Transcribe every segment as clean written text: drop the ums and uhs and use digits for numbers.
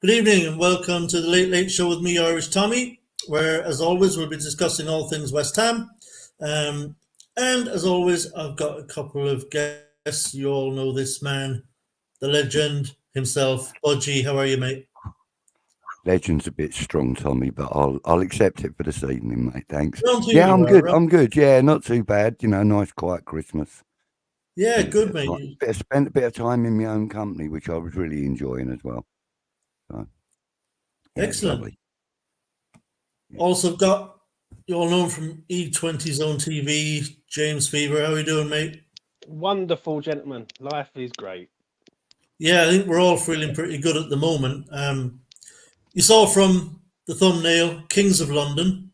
Good evening and welcome to the Late Late Show with me, Irish Tommy, where, as always, we'll be discussing all things West Ham. And as always, I've got a couple of guests. You all know this man, the legend himself, Budgie. How are you, mate? Legend's a bit strong, Tommy, but I'll accept it for this evening, mate. Thanks. Don't think Yeah, you I'm are, good. right? I'm good. Yeah, not too bad. Nice quiet Christmas. Yeah, Spent a good, bit of time, mate. spent a bit of time in my own company, which I was really enjoying as well. So, yeah, it's Excellent. lovely. Yeah. Also got, you all know him from E20 Zone TV, James Fever. How are you doing, mate? Wonderful, gentlemen. Life is great. Yeah, I think we're all feeling pretty good at the moment. You saw from the thumbnail, Kings of London,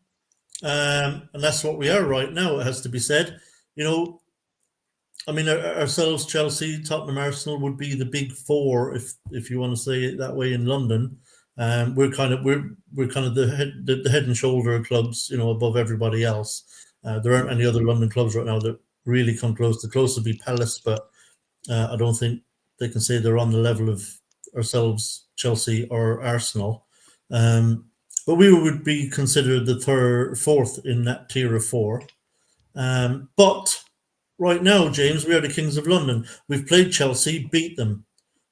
and that's what we are right now, it has to be said. I mean, ourselves, Chelsea, Tottenham, Arsenal would be the big four, if you want to say it that way, in London. We're kind of the head and shoulder of clubs, above everybody else. There aren't any other London clubs right now that really come close. The closest would be Palace, but I don't think they can say they're on the level of ourselves, Chelsea or Arsenal. But we would be considered the fourth in that tier of four. But right now, James, we are the Kings of London. We've played Chelsea, beat them.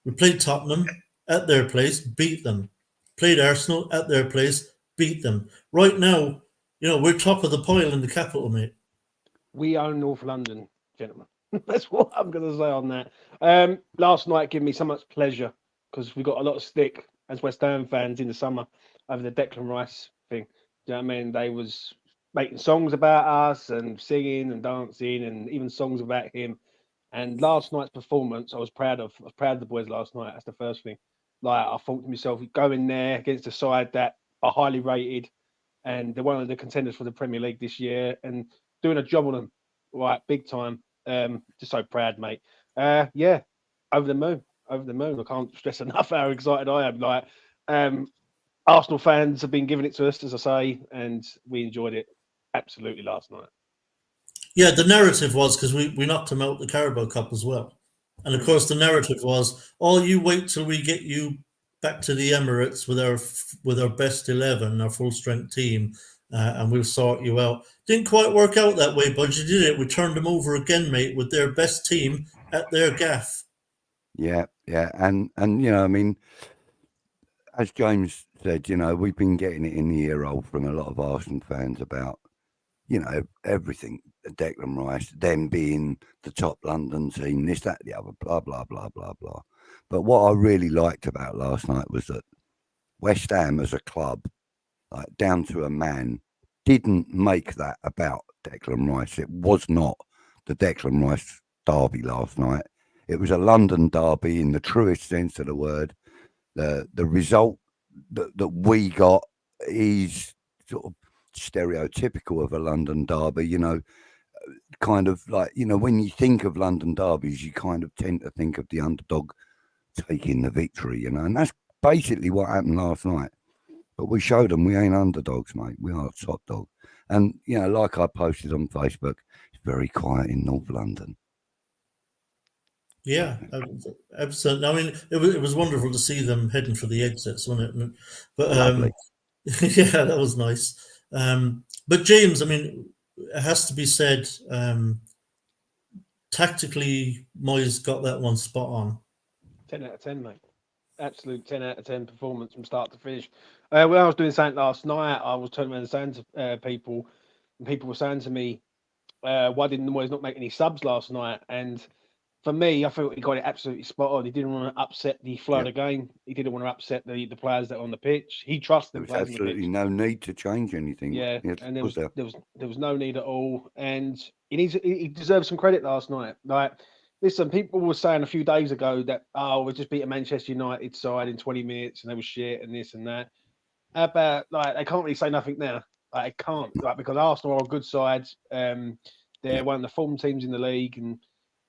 We played Tottenham at their place, beat them. Played Arsenal at their place, beat them. Right now, we're top of the pile in the capital, mate. We own North London, gentlemen. That's what I'm going to say on that. Last night gave me so much pleasure because we got a lot of stick as West Ham fans in the summer over the Declan Rice thing. Do you know what I mean? They was making songs about us and singing and dancing and even songs about him. And last night's performance, I was proud of the boys last night. That's the first thing. Like, I thought to myself, going there against a side that are highly rated and they're one of the contenders for the Premier League this year and doing a job on them, right, big time. Just so proud, mate. Yeah, over the moon. I can't stress enough how excited I am. Like, Arsenal fans have been giving it to us, as I say, and we enjoyed it absolutely last night. Yeah, the narrative was, because we knocked them out the Carabao Cup as well. And of course, the narrative was, you wait till we get you back to the Emirates with our best 11, our full strength team, and we'll sort you out. Didn't quite work out that way, but you did it. We turned them over again, mate, with their best team at their gaff. Yeah, and I mean, as James said, we've been getting it in the ear hole from a lot of Arsenal fans about everything. Declan Rice, them being the top London team, this, that, the other, blah, blah, blah, blah, blah. But what I really liked about last night was that West Ham as a club, like down to a man, didn't make that about Declan Rice. It was not the Declan Rice derby last night. It was a London derby in the truest sense of the word. The result that we got is sort of stereotypical of a London derby, kind of like, when you think of London derbies, you kind of tend to think of the underdog taking the victory, and that's basically what happened last night. But we showed them we ain't underdogs, mate. We are top dog. And, like I posted on Facebook, it's very quiet in North London. Yeah, absolutely. I mean, it was wonderful to see them heading for the exits, wasn't it? But Lovely. yeah, that was nice. But James, I mean, it has to be said, tactically, Moyes got that one spot on. 10 out of 10, mate. Absolute 10 out of 10 performance from start to finish. When I was doing something last night, I was turning around and saying to people, and people were saying to me, why didn't Moyes not make any subs last night? And for me, I thought he got it absolutely spot on. He didn't want to upset the flow of the game. He didn't want to upset the players that are on the pitch. He trusted the players on the pitch. There was absolutely no need to change anything. Yeah, and there was no need at all. And he deserves some credit last night. Like, listen, people were saying a few days ago that, we just beat a Manchester United side in 20 minutes and they were shit and this and that. How about, like, they can't really say nothing now. Like, they can't, like, because Arsenal are a good side. They're one of the form teams in the league. And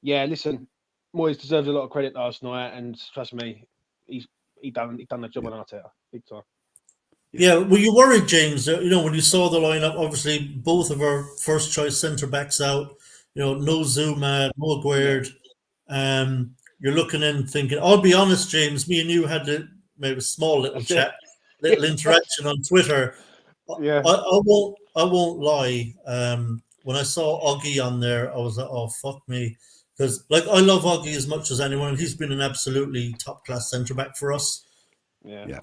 yeah, listen, Moyes deserves a lot of credit last night. And trust me, he done the job on Arteta, big time. Yeah, were you worried, James? When you saw the lineup, obviously both of our first choice centre backs out. No Zuma, no Aguerd. You're looking in thinking. I'll be honest, James. Me and you had maybe a small little That's it. chat, little interaction on Twitter. Yeah. I won't lie. When I saw Oggy on there, I was like, "Oh fuck me," because like I love Oggy as much as anyone. He's been an absolutely top class centre back for us. Yeah. Yeah.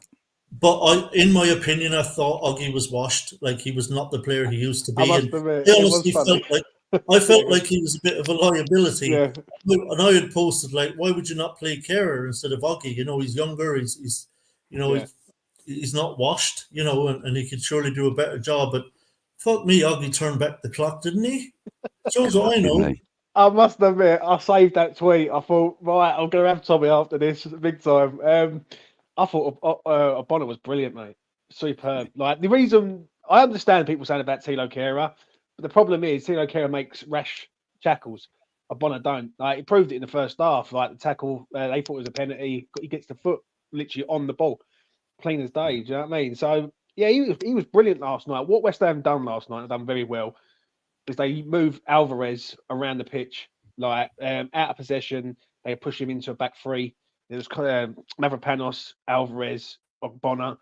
But in my opinion, I thought Oggy was washed. Like he was not the player he used to be. I must And admit, I it was honestly funny. felt like he was a bit of a liability. Yeah. And I had posted like, why would you not play Kerr instead of Oggy? You know, he's younger. He's you know, Yeah. he's not washed. You know, and he could surely do a better job. But fuck me, Oggy turned back the clock, didn't he? Shows what I know. Didn't he? I must admit, I saved that tweet. I thought, right, I'm going to have Tommy after this, big time. I thought Bonner was brilliant, mate. Superb. Like, the reason, I understand people saying about Tilo Kehrer, but the problem is Tilo Kehrer makes rash tackles. Bonner don't. Like, he proved it in the first half. Like, the tackle, they thought it was a penalty. He gets the foot literally on the ball. Plain as day, do you know what I mean? So, yeah, he was brilliant last night. What West Ham done last night, done very well, is they moved Alvarez around the pitch, like out of possession. They push him into a back three. There was Mavropanos, Alvarez, Bonner.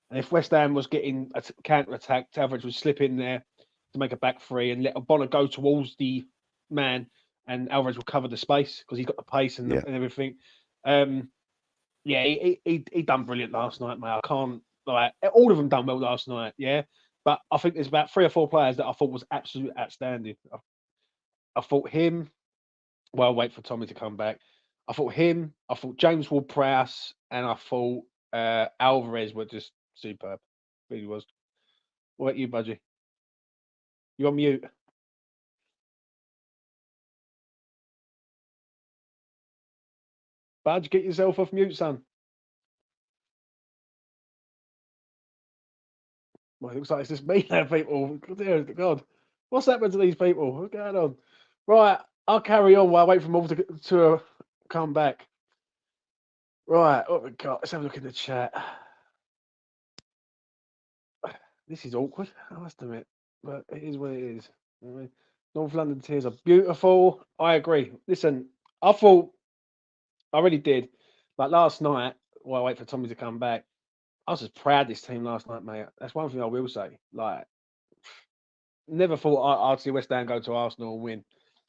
And if West Ham was getting counter-attacked, Alvarez would slip in there to make a back three and let Bonner go towards the man, and Alvarez will cover the space because he's got the pace and, and everything. Yeah, he done brilliant last night, mate. I can't, like, all of them done well last night, yeah. But I think there's about 3 or 4 players that I thought was absolutely outstanding. I thought him. Well, I'll wait for Tommy to come back. I thought him. I thought James Ward-Prowse, and I thought Alvarez were just superb. Really was. What about you, Budgie? You on mute? Budge, get yourself off mute, son. Well, it looks like it's just me now, people. Dear God, what's happened to these people? What's going on? Right, I'll carry on while I wait for them all to come back. Right, what we got? Let's have a look in the chat. This is awkward, I must admit, but it is what it is. North London tears are beautiful. I agree. Listen, I really did. Like last night, while I wait for Tommy to come back, I was just proud of this team last night, mate. That's one thing I will say. Like, never thought I'd see West Ham go to Arsenal and win.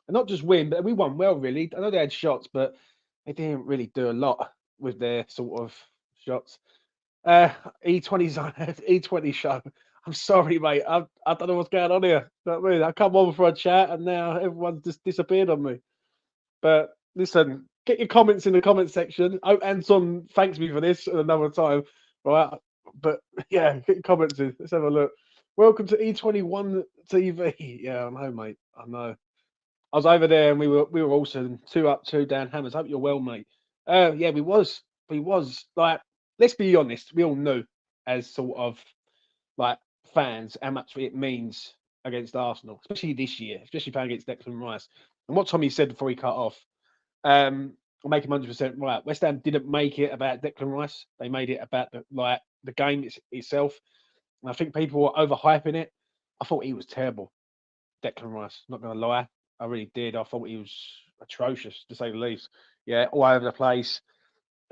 And not just win, but we won well, really. I know they had shots, but they didn't really do a lot with their sort of shots. E20's E20 show. I'm sorry, mate. I don't know what's going on here. You know what I mean? I come on for a chat and now everyone's just disappeared on me. But listen, get your comments in the comment section. Oh, Anton thanks me for this another time. Right. But yeah, get your comments in. Let's have a look. Welcome to E21 TV. Yeah, I know, mate. I know. I was over there and we were also 2 up, 2 down hammers. Hope you're well, mate. Yeah, we was. Like, let's be honest, we all knew as sort of like fans how much it means against Arsenal, especially this year, especially playing against Declan Rice. And what Tommy said before he cut off, I'll make him 100% right. West Ham didn't make it about Declan Rice. They made it about the game itself. And I think people were overhyping it. I thought he was terrible, Declan Rice. Not going to lie, I really did. I thought he was atrocious, to say the least. Yeah, all over the place.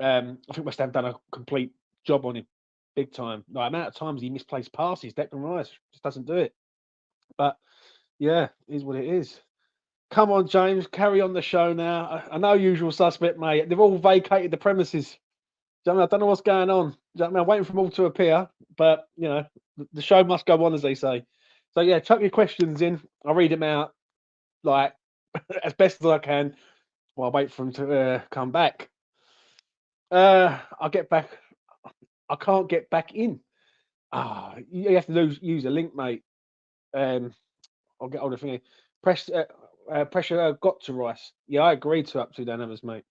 I think West Ham done a complete job on him, big time. The amount of times he misplaced passes, Declan Rice just doesn't do it. But yeah, it is what it is. Come on, James, carry on the show now. I know usual suspect, mate. They've all vacated the premises. Do you know what I mean? I don't know what's going on. Do you know what I mean? I'm waiting for them all to appear, but you know, the show must go on, as they say. So yeah, chuck your questions in. I'll read them out like as best as I can while I wait for them to come back. I'll get back. I can't get back in. You have to use a link, mate. I'll get hold of the thing. Pressure got to Rice. Yeah, I agree to up 2 down hammers, mate.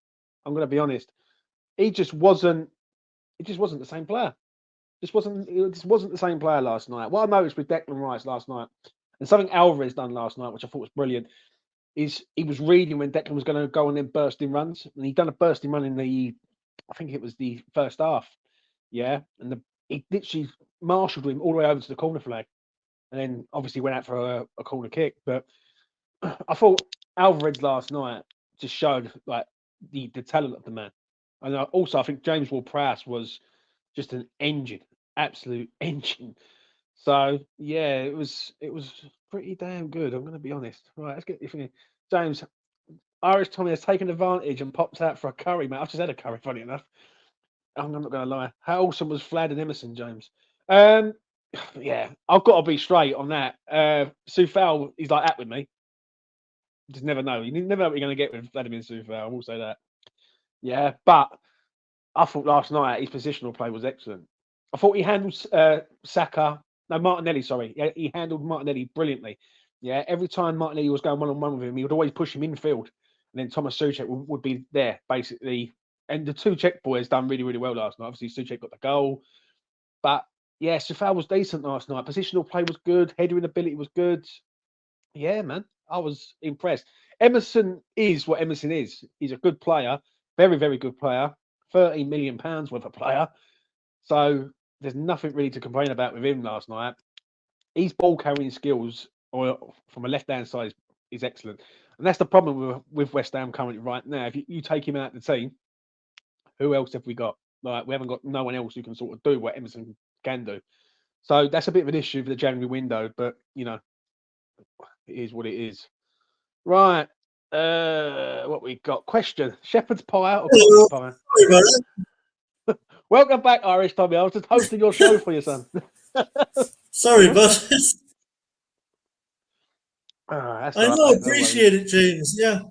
I'm going to be honest. He just wasn't the same player. It just wasn't the same player last night. What I noticed with Declan Rice last night, and something Alvarez done last night, which I thought was brilliant, is he was reading when Declan was going to go on them bursting runs, and he done a bursting run in I think it was the first half, yeah, and he literally marshalled him all the way over to the corner flag, and then obviously went out for a corner kick. But I thought Alvarez last night just showed like the talent of the man, and also I think James Ward-Prowse was just an engine, absolute engine. So yeah, it was pretty damn good. I'm going to be honest. Right, let's get you thinking. James, Irish Tommy has taken advantage and popped out for a curry, mate. I've just had a curry, funny enough. I'm not going to lie. How awesome was Flad and Emerson, James? Yeah, I've got to be straight on that. Soufal, he's like that with me. Just never know. You never know what you're going to get with Vladimir Soufal. I will say that. Yeah, but I thought last night his positional play was excellent. I thought he handled Saka. No, Martinelli. Sorry, he handled Martinelli brilliantly. Yeah, every time Martinelli was going one-on-one with him, he would always push him infield, and then Thomas Souček would be there basically. And the two Czech boys done really, really well last night. Obviously, Souček got the goal, but yeah, Soufal was decent last night. Positional play was good. Heading ability was good. Yeah, man, I was impressed. Emerson is what Emerson is. He's a good player, very, very good player. £13 million worth of player. So there's nothing really to complain about with him last night. His ball carrying skills, or from a left hand side, is excellent, and that's the problem with West Ham currently right now. If you take him out of the team, who else have we got? Like, we haven't got no one else who can sort of do what Emerson can do. So that's a bit of an issue for the January window, but you know, it is what it is. Right. What we got? Question: shepherd's pie or cottage pie? Sorry about that. Welcome back, Irish Tommy. I was just hosting your show for you, son. Sorry, but That's I all know, right, mate, appreciate it, James. Yeah.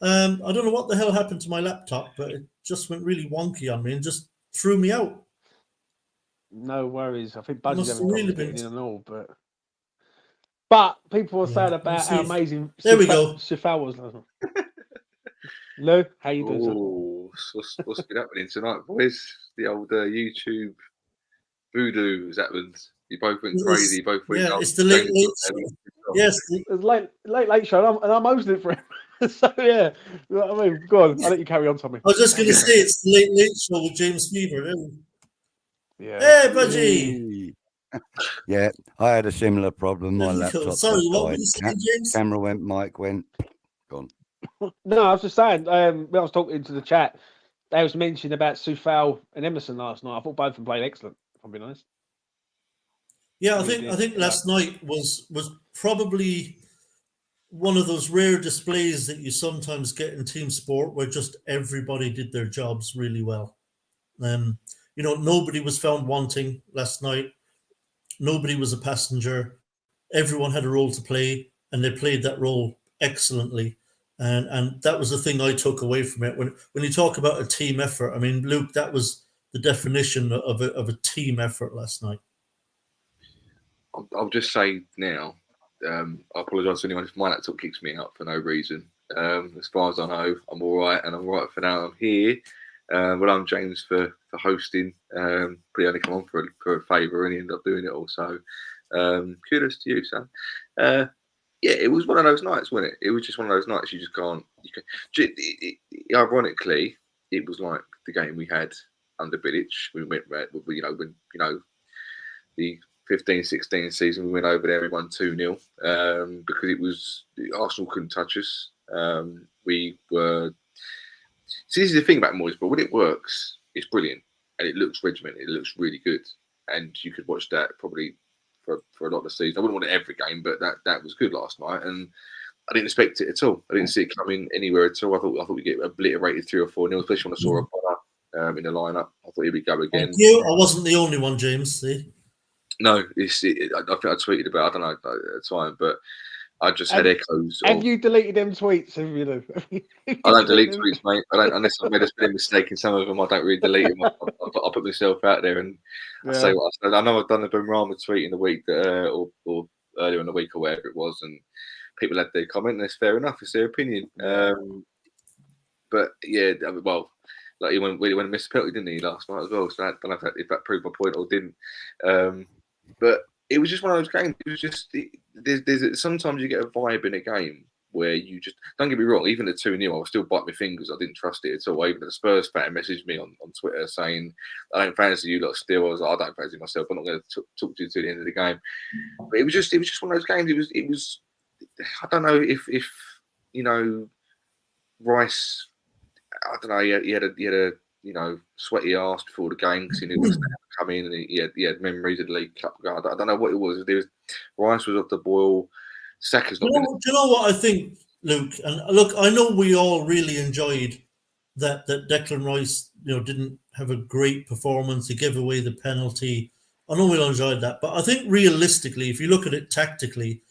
I don't know what the hell happened to my laptop, but it just went really wonky on me and just threw me out. no worries. I think Budgie's Must having have really problems getting been. in and all, but people were Yeah, saying let's about see how if- amazing There we go. Soufal was last night. Lou, how you doing, son? Oh, what's been happening tonight, boys? The old YouTube voodoo has happened. You both went crazy. You both went. Yeah, it's the late show. Yes, It was late show, and I'm hosting it for him. So yeah, you know what I mean, go on. I'll let you carry on, Tommy. I was just going to say it's the late show with James Fever. Yeah. Hey, Budgie. Yeah, I had a similar problem. My There you go. laptop Sorry, just what were died. you saying, James? Camera went, mic went, gone. No, I was just saying. When I was talking to the chat, they was mentioning about Soufal and Emerson last night. I thought both of them played excellent. If I'm being honest. Yeah, Really I think did. last night was probably one of those rare displays that you sometimes get in team sport where just everybody did their jobs really well. Nobody was found wanting last night. Nobody was a passenger. Everyone had a role to play, and they played that role excellently. And that was the thing I took away from it. When you talk about a team effort, I mean, Luke, that was the definition of a team effort last night. I'll just say now, I apologise to anyone if my laptop kicks me out for no reason. As far as I know, I'm all right, and I'm all right for now. I'm here. Well, I'm James for hosting. Pretty only come on for a favour, and he ended up doing it all. So, kudos to you, son. Yeah, it was one of those nights, wasn't it? It was just one of those nights you just can't. Ironically, it was like the game we had under Bilic. We went, the 15-16 season, we went over there, we won 2-0 because it was Arsenal couldn't touch us. We were. See, this is the thing about Moyes, but when it works, it's brilliant and it looks regimented. It looks really good, and you could watch that probably for a lot of the season. I wouldn't want it every game, but that was good last night, and I didn't expect it at all. I didn't see it coming anywhere at all. I thought we'd get obliterated 3 or 4-0, especially when I saw O'Connor in the lineup. I thought he'd go again. Thank you. I wasn't the only one, James. See? No, I think I tweeted about. I don't know at the time, but I just had echoes. Have you deleted them tweets? I don't delete tweets, mate. I don't, unless I've made a spelling mistake in some of them. I don't really delete them. I put myself out there and I say what I said. I know I've done a Benrahma tweet in the week or earlier in the week or whatever it was, and people had their comment, and that's fair enough. It's their opinion. But yeah, well, like he went and missed a penalty, didn't he, last night as well? So I don't know if that proved my point or didn't. But it was just one of those games. It was just there's sometimes you get a vibe in a game where you just don't get me wrong. Even at 2-0, I was still biting my fingers. I didn't trust it at all. Even the Spurs fan messaged me on Twitter saying, "I don't fancy you lot still." I was like, "I don't fancy myself. I'm not going to talk to you to the end of the game." But it was just one of those games. It was. I don't know if Rice. I don't know. He had sweaty arse before the game because he knew West Ham would come in, and he had memories of the League Cup. I don't know what it was. Rice was off the boil. Saka's not. Do you know what I think, Luke? And look, I know we all really enjoyed that Declan Rice, didn't have a great performance. He gave away the penalty. I know we all enjoyed that, but I think realistically, if you look at it tactically,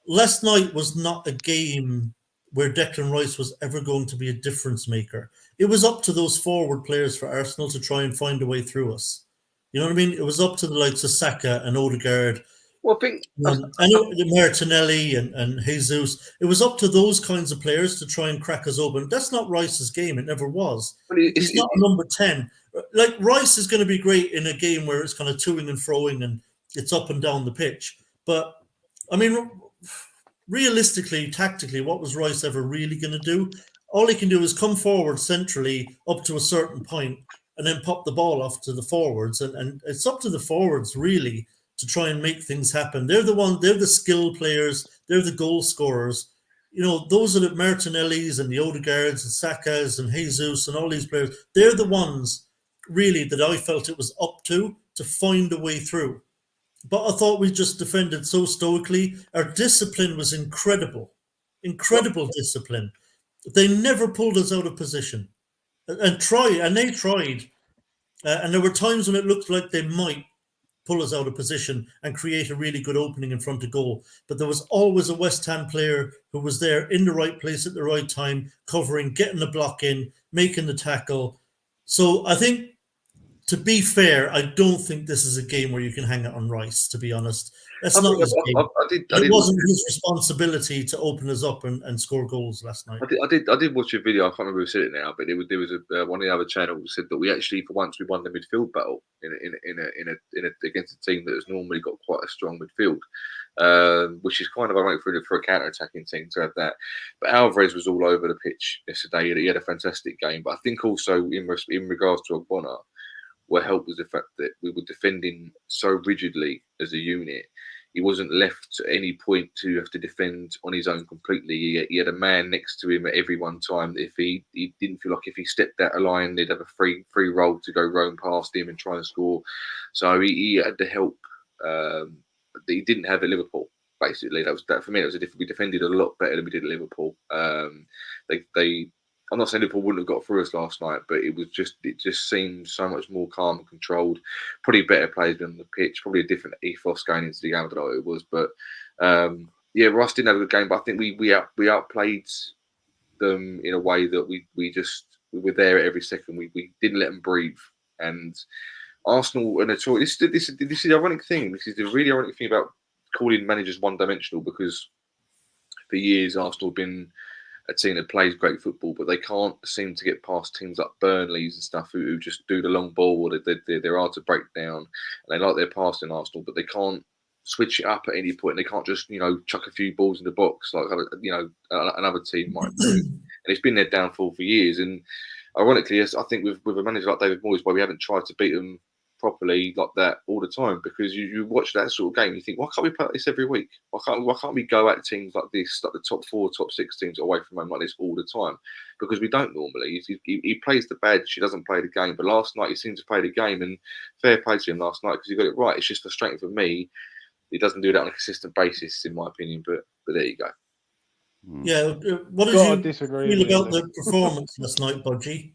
last night was not a game where Declan Rice was ever going to be a difference maker. It was up to those forward players for Arsenal to try and find a way through us. You know what I mean? It was up to the likes of Saka and Odegaard. Well, I think I know Martinelli and Jesus. It was up to those kinds of players to try and crack us open. That's not Rice's game. It never was. He's not number 10. Like, Rice is going to be great in a game where it's kind of toing and froing and it's up and down the pitch. But, I mean, realistically, tactically, what was Rice ever really going to do? All he can do is come forward centrally up to a certain point and then pop the ball off to the forwards. And it's up to the forwards, really, to try and make things happen. They're the skill players. They're the goal scorers. Those are the Martinellis and the Odegaards and Sakas and Jesus and all these players. They're the ones, really, that I felt it was up to find a way through. But I thought we just defended so stoically. Our discipline was incredible discipline. They never pulled us out of position and they tried. And there were times when it looked like they might pull us out of position and create a really good opening in front of goal. But there was always a West Ham player who was there in the right place at the right time, covering, getting the block in, making the tackle. So I think, to be fair, I don't think this is a game where you can hang it on Rice, to be honest. That's not his game. It wasn't his responsibility to open us up and score goals last night. I did watch a video. I can't remember who said it now, but there was one of the other channels said that we actually, for once, we won the midfield battle against a team that has normally got quite a strong midfield, which is kind of ironic for a counter-attacking team to have that. But Alvarez was all over the pitch yesterday. He had a fantastic game. But I think also in regards to Ogbonna, what helped was the fact that we were defending so rigidly as a unit. He wasn't left at any point to have to defend on his own completely. He had a man next to him at every one time. If he didn't feel like if he stepped out of line, they'd have a free roll to go roam past him and try and score. So he had the help that he didn't have at Liverpool. Basically, that for me. We defended a lot better than we did at Liverpool. I'm not saying Liverpool wouldn't have got through us last night, but it just seemed so much more calm and controlled. Probably better players on the pitch, probably a different ethos going into the game. I don't know what it was, but Rice didn't have a good game, but I think we outplayed them in a way that we were there at every second. We didn't let them breathe. And Arsenal, and this is the ironic thing. This is the really ironic thing about calling managers one-dimensional, because for years Arsenal have been a team that plays great football, but they can't seem to get past teams like Burnley's and stuff who just do the long ball, or they're hard to break down. And they like their passing, Arsenal, but they can't switch it up at any point. They can't just chuck a few balls in the box like another team might do. And it's been their downfall for years. And ironically, yes, I think with a manager like David Moyes, why we haven't tried to beat them properly like that all the time, because you watch that sort of game, you think, why can't we play like this every week? Why can't we go at teams like this, like the top 4, top 6 teams away from home like this all the time? Because we don't normally. He plays the badge, he doesn't play the game. But last night he seemed to play the game, and fair play to him last night because he got it right. It's just frustrating for me. He doesn't do that on a consistent basis, in my opinion. But there you go. Yeah, what did you feel about the performance last night, Budgie?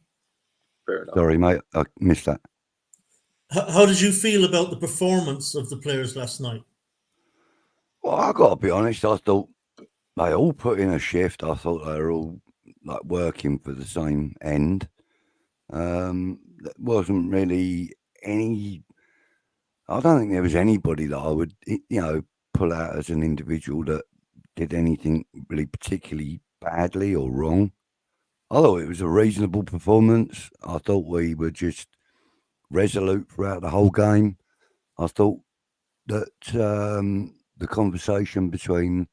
Fair enough. Sorry, mate, I missed that. How did you feel about the performance of the players last night? Well, I got to be honest. I thought they all put in a shift. I thought they were all like working for the same end. There wasn't really any. I don't think there was anybody that I would, pull out as an individual that did anything really particularly badly or wrong. I thought it was a reasonable performance. I thought we were just resolute throughout the whole game. I thought that the conversation between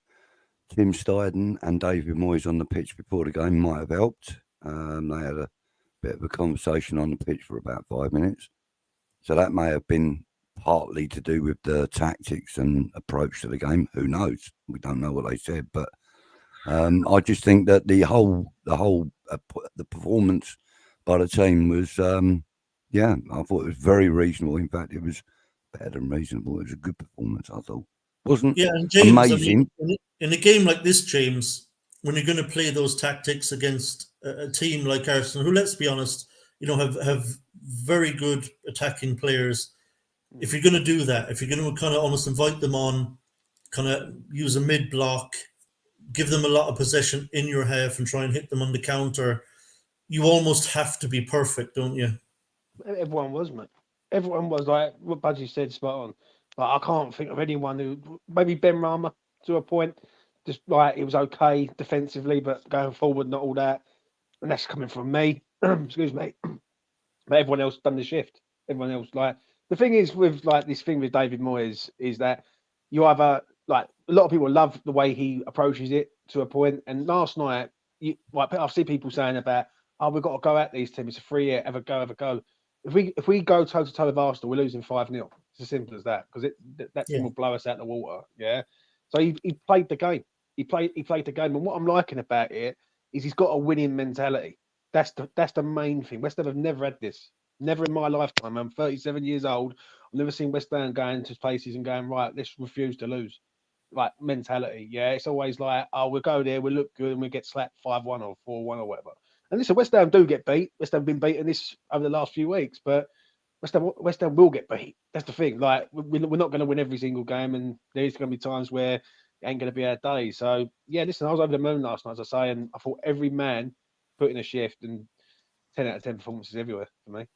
Tim Steidten and David Moyes on the pitch before the game might have helped. They had a bit of a conversation on the pitch for about 5 minutes. So that may have been partly to do with the tactics and approach to the game. Who knows? We don't know what they said, but I just think that the performance by the team was, yeah, I thought it was very reasonable. In fact, it was better than reasonable. It was a good performance, I thought. Wasn't Yeah, and James, amazing. I mean, in a game like this, James, when you're going to play those tactics against a team like Arsenal, who, let's be honest, have very good attacking players. If you're going to do that, if you're going to kind of almost invite them on, kind of use a mid block, give them a lot of possession in your half and try and hit them on the counter, you almost have to be perfect, don't you? Everyone was, mate. Everyone was, like what Budgie said, spot on. Like, I can't think of anyone who, maybe Benrahma to a point, just like it was okay defensively, but going forward, not all that. And that's coming from me. Excuse me. But everyone else done the shift. Everyone else, like, the thing is with like this thing with David Moyes is that you either, like, a lot of people love the way he approaches it to a point. And last night, I've seen people saying about, oh, we've got to go at these teams. It's a free hit, have a go. If we go toe to toe with Arsenal, we're losing 5-0. It's as simple as that, because that team will blow us out the water. Yeah. So he played the game. He played the game. And what I'm liking about it is he's got a winning mentality. That's the main thing. West Ham have never had this. Never in my lifetime. I'm 37 years old. I've never seen West Ham going to places and going, right, let's refuse to lose. Like, mentality. Yeah. It's always like, oh, we'll go there, we'll look good, and we'll get slapped 5-1 or 4-1 or whatever. And listen, West Ham do get beat. West Ham have been beaten this over the last few weeks, but West Ham will get beat. That's the thing. Like, we're not going to win every single game, and there's going to be times where it ain't going to be our day. So, yeah, listen, I was over the moon last night, as I say, and I thought every man put in a shift, and 10 out of 10 performances everywhere for me.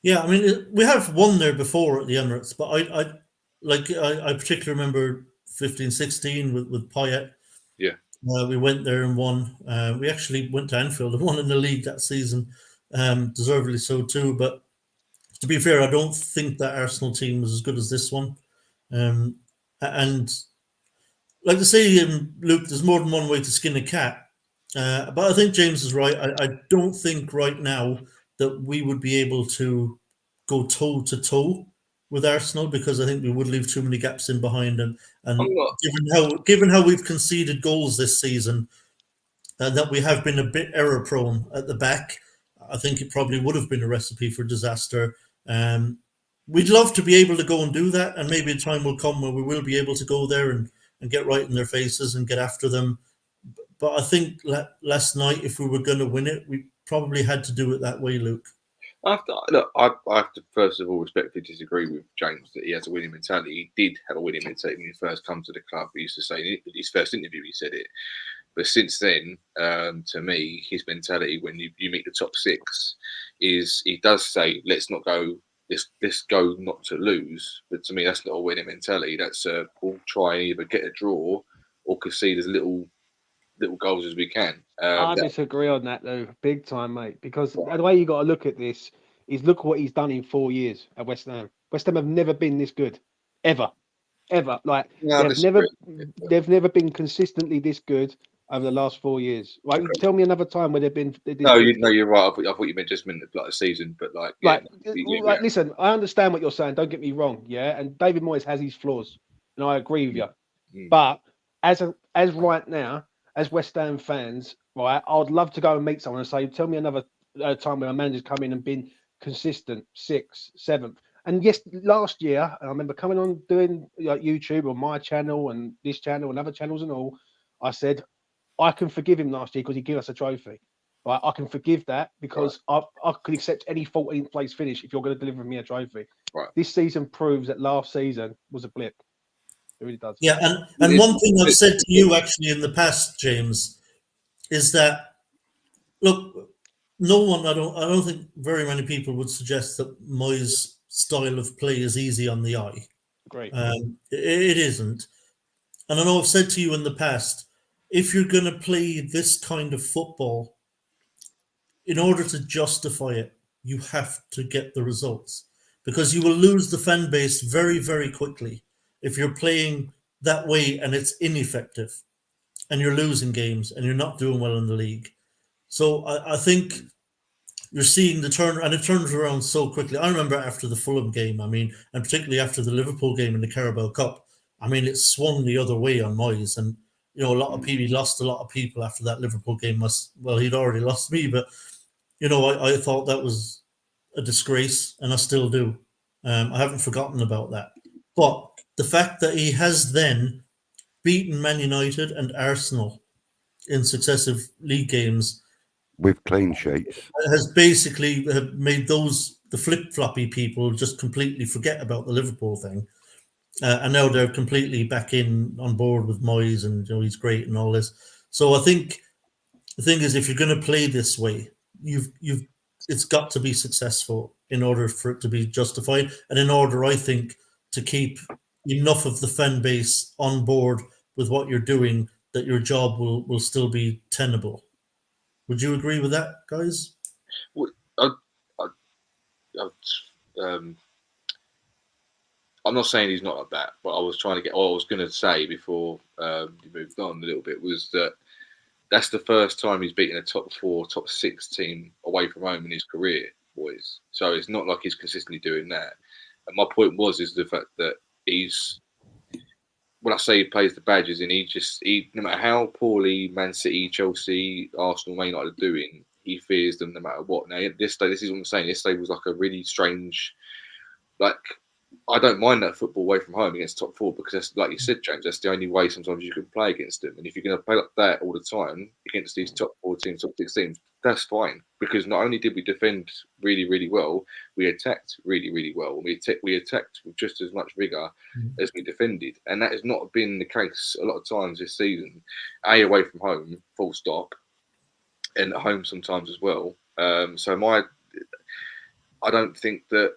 Yeah, I mean, we have won there before at the Emirates, but I particularly remember 15-16 with Payet. Yeah. We went there and won. We actually went to Anfield and won in the league that season, deservedly so too. But to be fair, I don't think that Arsenal team was as good as this one. And like to say, Luke, there's more than one way to skin a cat. But I think James is right. I don't think right now that we would be able to go toe to toe with Arsenal, because I think we would leave too many gaps in behind. And given how we've conceded goals this season, that we have been a bit error prone at the back, I think it probably would have been a recipe for disaster. We'd love to be able to go and do that, and maybe a time will come where we will be able to go there and get right in their faces and get after them. But I think last night, if we were going to win it, we probably had to do it that way, Luke. I have to first of all respectfully disagree with James that he has a winning mentality. He did have a winning mentality when he first come to the club. He used to say in his first interview, he said it. But since then, to me, his mentality when you meet the top six is he does say, let's go not to lose. But to me, that's not a winning mentality. That's we'll try and either get a draw or concede as little goals as we can. I disagree on that though, big time, mate. Because the way you got to look at this is look what he's done in 4 years at West Ham. West Ham have never been this good, ever. Like they've never been consistently this good over the last 4 years. Like, tell me another time where they've been. You're right. I thought you meant just like a season, but listen, I understand what you're saying. Don't get me wrong, yeah. And David Moyes has his flaws, and I agree with you. But as right now, as West Ham fans, right, I'd love to go and meet someone and say, tell me another time where a manager's come in and been consistent, 6th, 7th. And yes, last year, I remember coming on doing like YouTube or my channel and this channel and other channels and all, I said, I can forgive him last year because he gave us a trophy. Right? I can forgive that because I could accept any 14th place finish if you're going to deliver me a trophy. Right. This season proves that last season was a blip. It really does. Yeah, and one thing I've said to you actually in the past, James, is that look, no one, I don't think very many people would suggest that Moyes' style of play is easy on the eye. Great. It isn't. And I know I've said to you in the past, if you're going to play this kind of football, in order to justify it, you have to get the results, because you will lose the fan base very, very quickly if you're playing that way and it's ineffective and you're losing games and you're not doing well in the league. So I think you're seeing the turn, and it turns around so quickly. I remember after the Fulham game, and particularly after the Liverpool game in the Carabao Cup, it swung the other way on Moyes. And, a lot of people, he lost a lot of people after that Liverpool game. He'd already lost me, but I thought that was a disgrace, and I still do. I haven't forgotten about that. But the fact that he has then beaten Man United and Arsenal in successive league games with clean sheets. has basically made the flip-floppy people just completely forget about the Liverpool thing. And now they're completely back on board with Moyes, and he's great and all this. So I think the thing is, if you're going to play this way, it's got to be successful in order for it to be justified, and in order, I think, to keep enough of the fan base on board with what you're doing that your job will still be tenable. Would you agree with that, guys? Well, I'm not saying he's not like that, but I was trying to get. What I was going to say before you moved on a little bit was that that's the first time he's beaten a top 4, top 6 team away from home in his career, boys. So it's not like he's consistently doing that. And my point is the fact that he's. When I say he plays the badges, and he no matter how poorly Man City, Chelsea, Arsenal, Man United are doing, he fears them no matter what. Now, this is what I'm saying. This day was like a really strange, like. I don't mind that football away from home against top 4 because, that's, like you said, James, that's the only way sometimes you can play against them. And if you're going to play like that all the time against these top 4 teams, top 6 teams, that's fine. Because not only did we defend really, really well, we attacked really, really well. We attacked with just as much vigour as we defended. And that has not been the case a lot of times this season. Away from home, full stop, and at home sometimes as well. I don't think that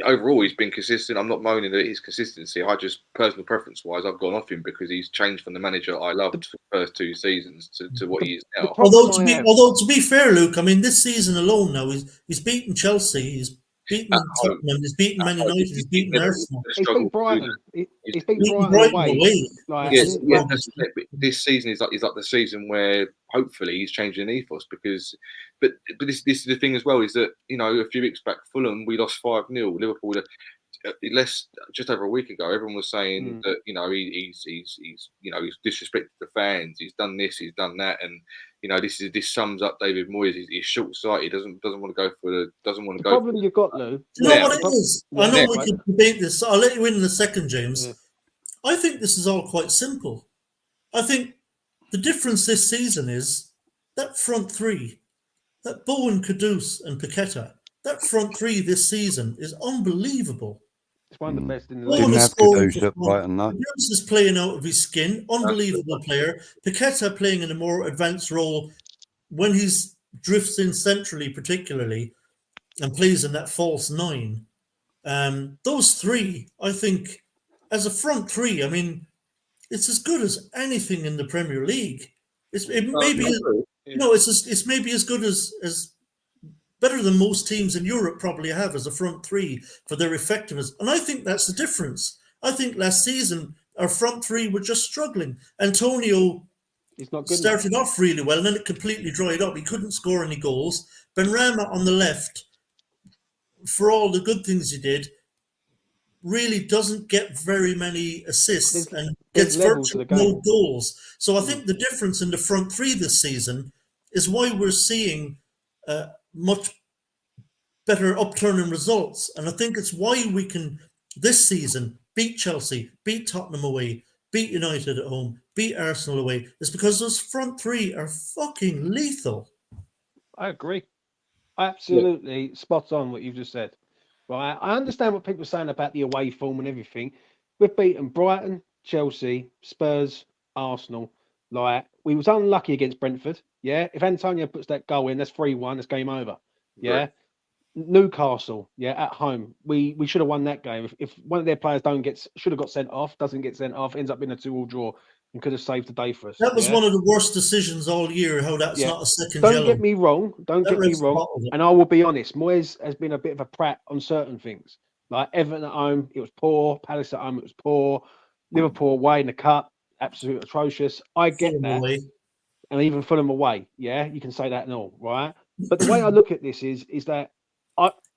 overall he's been consistent. I'm not moaning at his consistency. I just, personal preference wise, I've gone off him because he's changed from the manager I loved for the first 2 seasons to what he is now. Although to be fair, Luke, I mean, this season alone now he's beaten Chelsea, he's beaten Tottenham, he's beaten Man United, he's beaten Arsenal. He's beaten Brighton. He's beaten Brighton away. Yes, this season is like the season where hopefully he's changing an ethos because, but this is the thing as well, is that a few weeks back Fulham we lost 5-0. Liverpool just over a week ago everyone was saying that he's disrespected the fans, he's done this, he's done that, and this sums up David Moyes. He's short-sighted. Doesn't want to go for the problem you've got, Lou. Do you know what it is? I know we can debate this. So I'll let you in a second, James. Yeah. I think this is all quite simple. I think the difference this season is that front 3, that Bowen, Kudus, and Paqueta. That front 3 this season is unbelievable. It's one of the best in the league. Didn't have Kudus at Brighton, no. Kudus is playing out of his skin. Unbelievable player. Paqueta playing in a more advanced role when he drifts in centrally, particularly, and plays in that false 9. Those 3, I think, as a front 3, I mean, it's as good as anything in the Premier League. It's maybe as good as better than most teams in Europe probably have as a front 3 for their effectiveness. And I think that's the difference. I think last season our front 3 were just struggling. Antonio started off really well, and then it completely dried up. He couldn't score any goals. Benrahma on the left, for all the good things he did, really doesn't get very many assists and gets virtually no goals. So I think the difference in the front 3 this season is why we're seeing much better upturning results. And I think it's why we can, this season, beat Chelsea, beat Tottenham away, beat United at home, beat Arsenal away. It's because those front 3 are fucking lethal. I agree. Absolutely spot on what you've just said. Right, I understand what people are saying about the away form and everything. We've beaten Brighton, Chelsea, Spurs, Arsenal. Like, we was unlucky against Brentford. Yeah, if Antonio puts that goal in, that's 3-1. That's game over. Yeah, right. Newcastle. Yeah, at home, we should have won that game. If one of their players should have got sent off, doesn't get sent off, ends up being a 2-2 draw, and could have saved the day for us. That was one of the worst decisions all year. How that's not a second. Don't get me wrong. And I will be honest. Moyes has been a bit of a prat on certain things. Like Everton at home, it was poor. Palace at home, it was poor. Liverpool away in the cup, absolutely atrocious. I get Fulham that. Away. And even Fulham away. Yeah, you can say that and all, right? But the way I look at this is that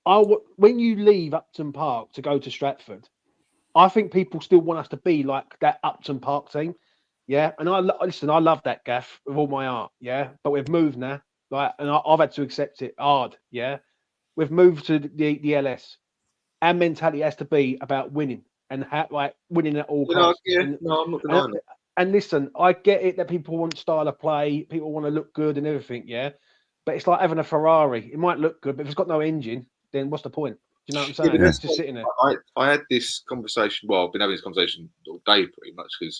when you leave Upton Park to go to Stratford, I think people still want us to be like that Upton Park team. Yeah, and I love that, Gaff, with all my heart. Yeah, but we've moved now. Like, and I've had to accept it hard. Yeah, we've moved to the LS. Our mentality has to be about winning and like winning at all costs. No, I'm not denying it. And listen, I get it that people want style of play, people want to look good and everything, yeah. But it's like having a Ferrari. It might look good, but if it's got no engine, then what's the point? Do you know what I'm saying? Yeah, It's just sitting there. I had this conversation. Well, I've been having this conversation all day pretty much because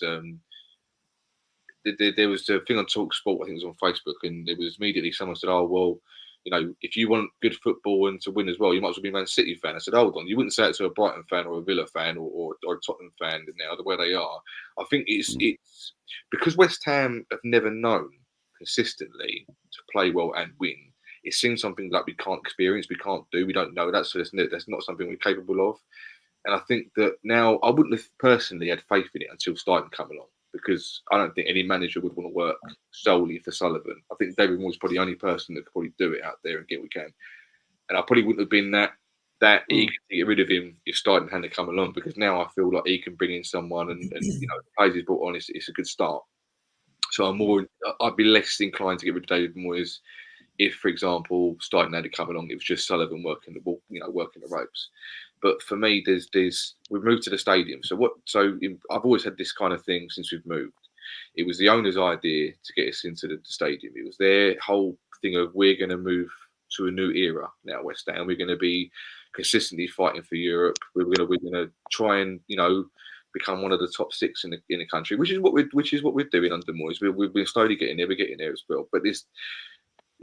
there was a thing on TalkSport, I think it was on Facebook, and it was immediately someone said, "Oh, well, you know, if you want good football and to win as well, you might as well be a Man City fan." I said, "Hold on, you wouldn't say it to a Brighton fan or a Villa fan or a Tottenham fan now, the way they are." I think it's because West Ham have never known consistently to play well and win. It seems something that we can't experience, we can't do, we don't know that, so that's not something we're capable of. And I think that now I wouldn't have personally had faith in it until Steidten come along, because I don't think any manager would want to work solely for Sullivan. I think David Moyes is probably the only person that could probably do it out there and get what we can. And I probably wouldn't have been that eager to get rid of him if Steidten hadn't come along, because now I feel like he can bring in someone and you know, the players he's brought on, it's a good start. So I'd be less inclined to get rid of David Moyes if, for example, Steidten had to come along. It was just Sullivan working the ropes. But for me, we've moved to the stadium. I've always had this kind of thing since we've moved. It was the owner's idea to get us into the stadium. It was their whole thing of, we're going to move to a new era now, West Ham. We're going to be consistently fighting for Europe. We're going to try and, you know, become one of the top 6 in the country, which is what we're doing under Moyes. We're slowly getting there. We're getting there as well. But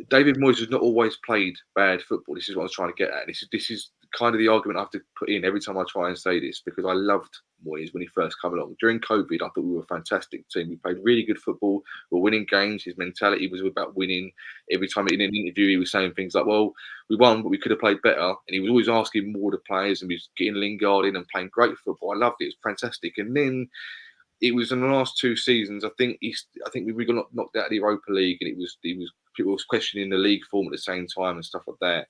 David Moyes has not always played bad football. This is what I was trying to get at. This is kind of the argument I have to put in every time I try and say this, because I loved Moyes when he first came along. During COVID, I thought we were a fantastic team. We played really good football. We were winning games. His mentality was about winning. Every time in an interview, he was saying things like, well, we won, but we could have played better. And he was always asking more of the players, and he was getting Lingard in and playing great football. I loved it. It was fantastic. And then it was in the last 2 seasons, I think we got knocked out of the Europa League, and people was questioning the league form at the same time and stuff like that.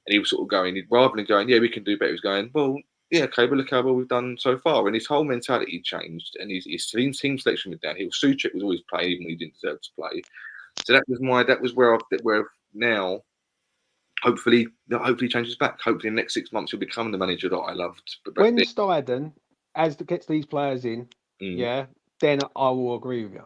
And he was sort of going, rather than going, yeah, we can do better, he was going, well, yeah, okay, but look how well we've done so far. And his whole mentality changed, and his team selection went downhill. Souček was always playing even when he didn't deserve to play. So that was where now, hopefully changes back. Hopefully in the next 6 months he'll become the manager that I loved. But when Steidten gets these players in, yeah, then I will agree with you.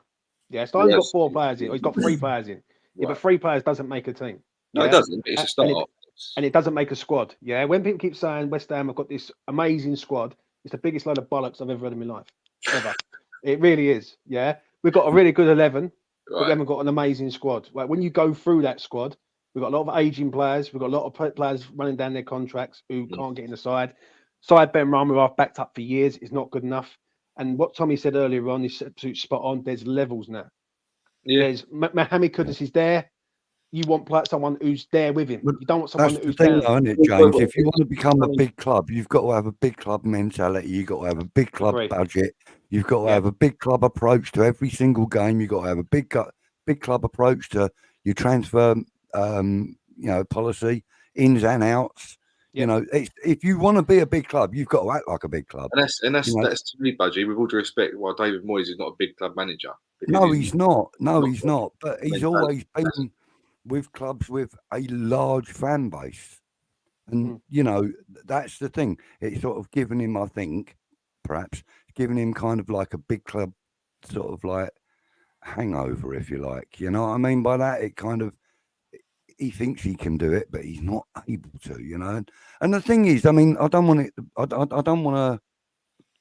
Yeah, Steidten's got 4 players in, or he's got 3 players in. Yeah, but 3 players doesn't make a team. No, it doesn't. It's a start. And it doesn't make a squad. Yeah, when people keep saying West Ham have got this amazing squad, it's the biggest load of bollocks I've ever heard in my life. Ever. It really is. Yeah, we've got a really good 11, but we haven't got an amazing squad. Like, when you go through that squad, we've got a lot of aging players. We've got a lot of players running down their contracts who can't get in the side. Benrahma, I've backed up for years, is not good enough. And what Tommy said earlier on is absolutely spot on. There's levels now. Yeah. There's Mohamed Kudus is there. You want someone who's there with him. You don't want someone who's there. That's the thing, isn't it, James? If you want to become a big club, you've got to have a big club mentality. You've got to have a big club budget. You've got to have a big club approach to every single game. You've got to have a big club approach to your transfer, policy, ins and outs. Yeah. You know, if you want to be a big club, you've got to act like a big club. And that's to me, Budgie, with all due respect, while David Moyes is not a big club manager. No, he's not. But he's always been with clubs with a large fan base. And, you know, that's the thing. It's sort of given him, I think, perhaps, given him kind of like a big club sort of like hangover, if you like. You know what I mean by that? It kind of, he thinks he can do it, but he's not able to, you know. And the thing is, I mean, I don't want to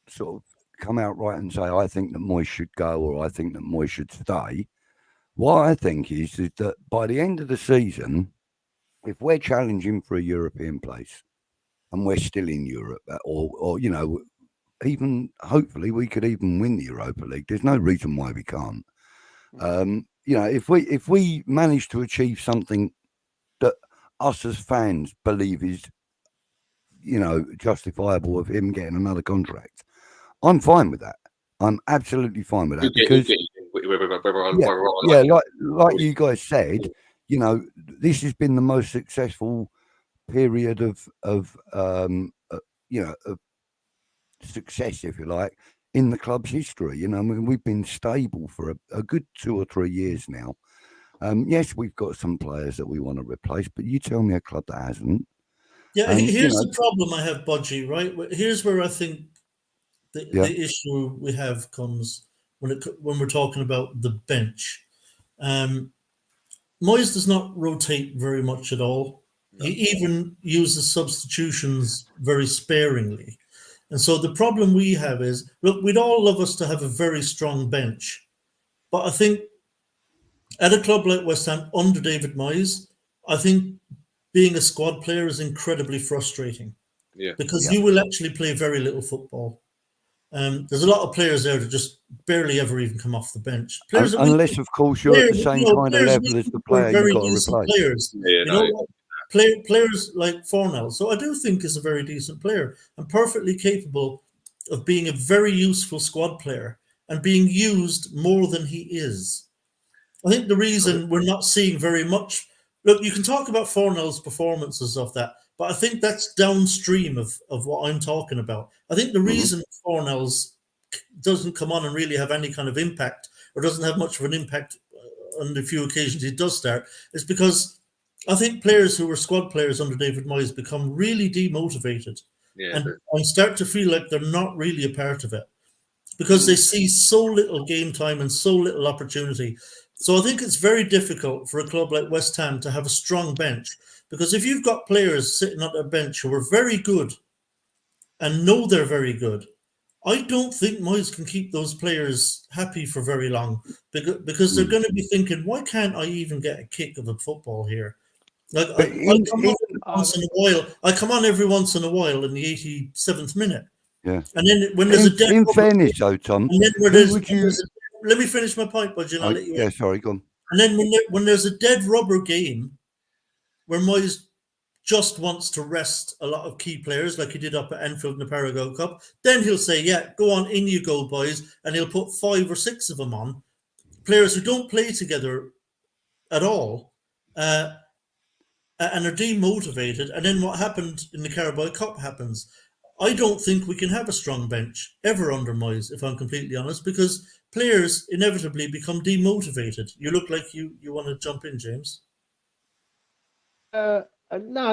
sort of come out right and say I think that Moyes should go or I think that Moyes should stay. What I think is that by the end of the season, if we're challenging for a European place and we're still in Europe, or you know, even hopefully we could even win the Europa League. There's no reason why we can't. You know, if we manage to achieve something that us as fans believe is, you know, justifiable of him getting another contract, I'm fine with that. I'm absolutely fine with that because, like you guys said, you know, this has been the most successful period of success, if you like, in the club's history. You know, I mean, we've been stable for a good 2 or 3 years now. Yes, we've got some players that we want to replace, but you tell me a club that hasn't. Yeah, And, you here's know- the problem I have, Budgie, right? Here's where I think the issue we have comes when we're talking about the bench. Moyes does not rotate very much at all. No. He even uses substitutions very sparingly. And so the problem we have is, look, we'd all love us to have a very strong bench. But I think at a club like West Ham under David Moyes, I think being a squad player is incredibly frustrating. Yeah. Because you will actually play very little football. There's a lot of players there that just barely ever even come off the bench. Unless, of course, you're at the same kind of level as the player you've got to replace. Players like Fornell. So I do think is a very decent player and perfectly capable of being a very useful squad player and being used more than he is. I think the reason we're not seeing very much... Look, you can talk about Fornell's performances of that, but I think that's downstream of what I'm talking about. I think the reason Fornell's doesn't come on and really have any kind of impact, or doesn't have much of an impact on the few occasions he does start, is because I think players who were squad players under David Moyes become really demotivated and start to feel like they're not really a part of it because they see so little game time and so little opportunity. So I think it's very difficult for a club like West Ham to have a strong bench, because if you've got players sitting on a bench who are very good and know they're very good, I don't think Moyes can keep those players happy for very long, because they're going to be thinking, why can't I even get a kick of a football here? Like I come on every once in a while in the 87th minute. Yeah. And then when there's a dead... In fairness, though, Tom, let me finish my point, Budgie, and I'll let you... Yeah, sorry, go on. And then when there's a dead rubber game where Moyes just wants to rest a lot of key players like he did up at Anfield in the Paragon Cup, then he'll say, yeah, go on, in you go, boys, and he'll put 5 or 6 of them on, players who don't play together at all, and are demotivated, and then what happened in the Carabao Cup happens. I don't think we can have a strong bench ever under Moyes, if I'm completely honest, because players inevitably become demotivated. You look like you want to jump in, James. No,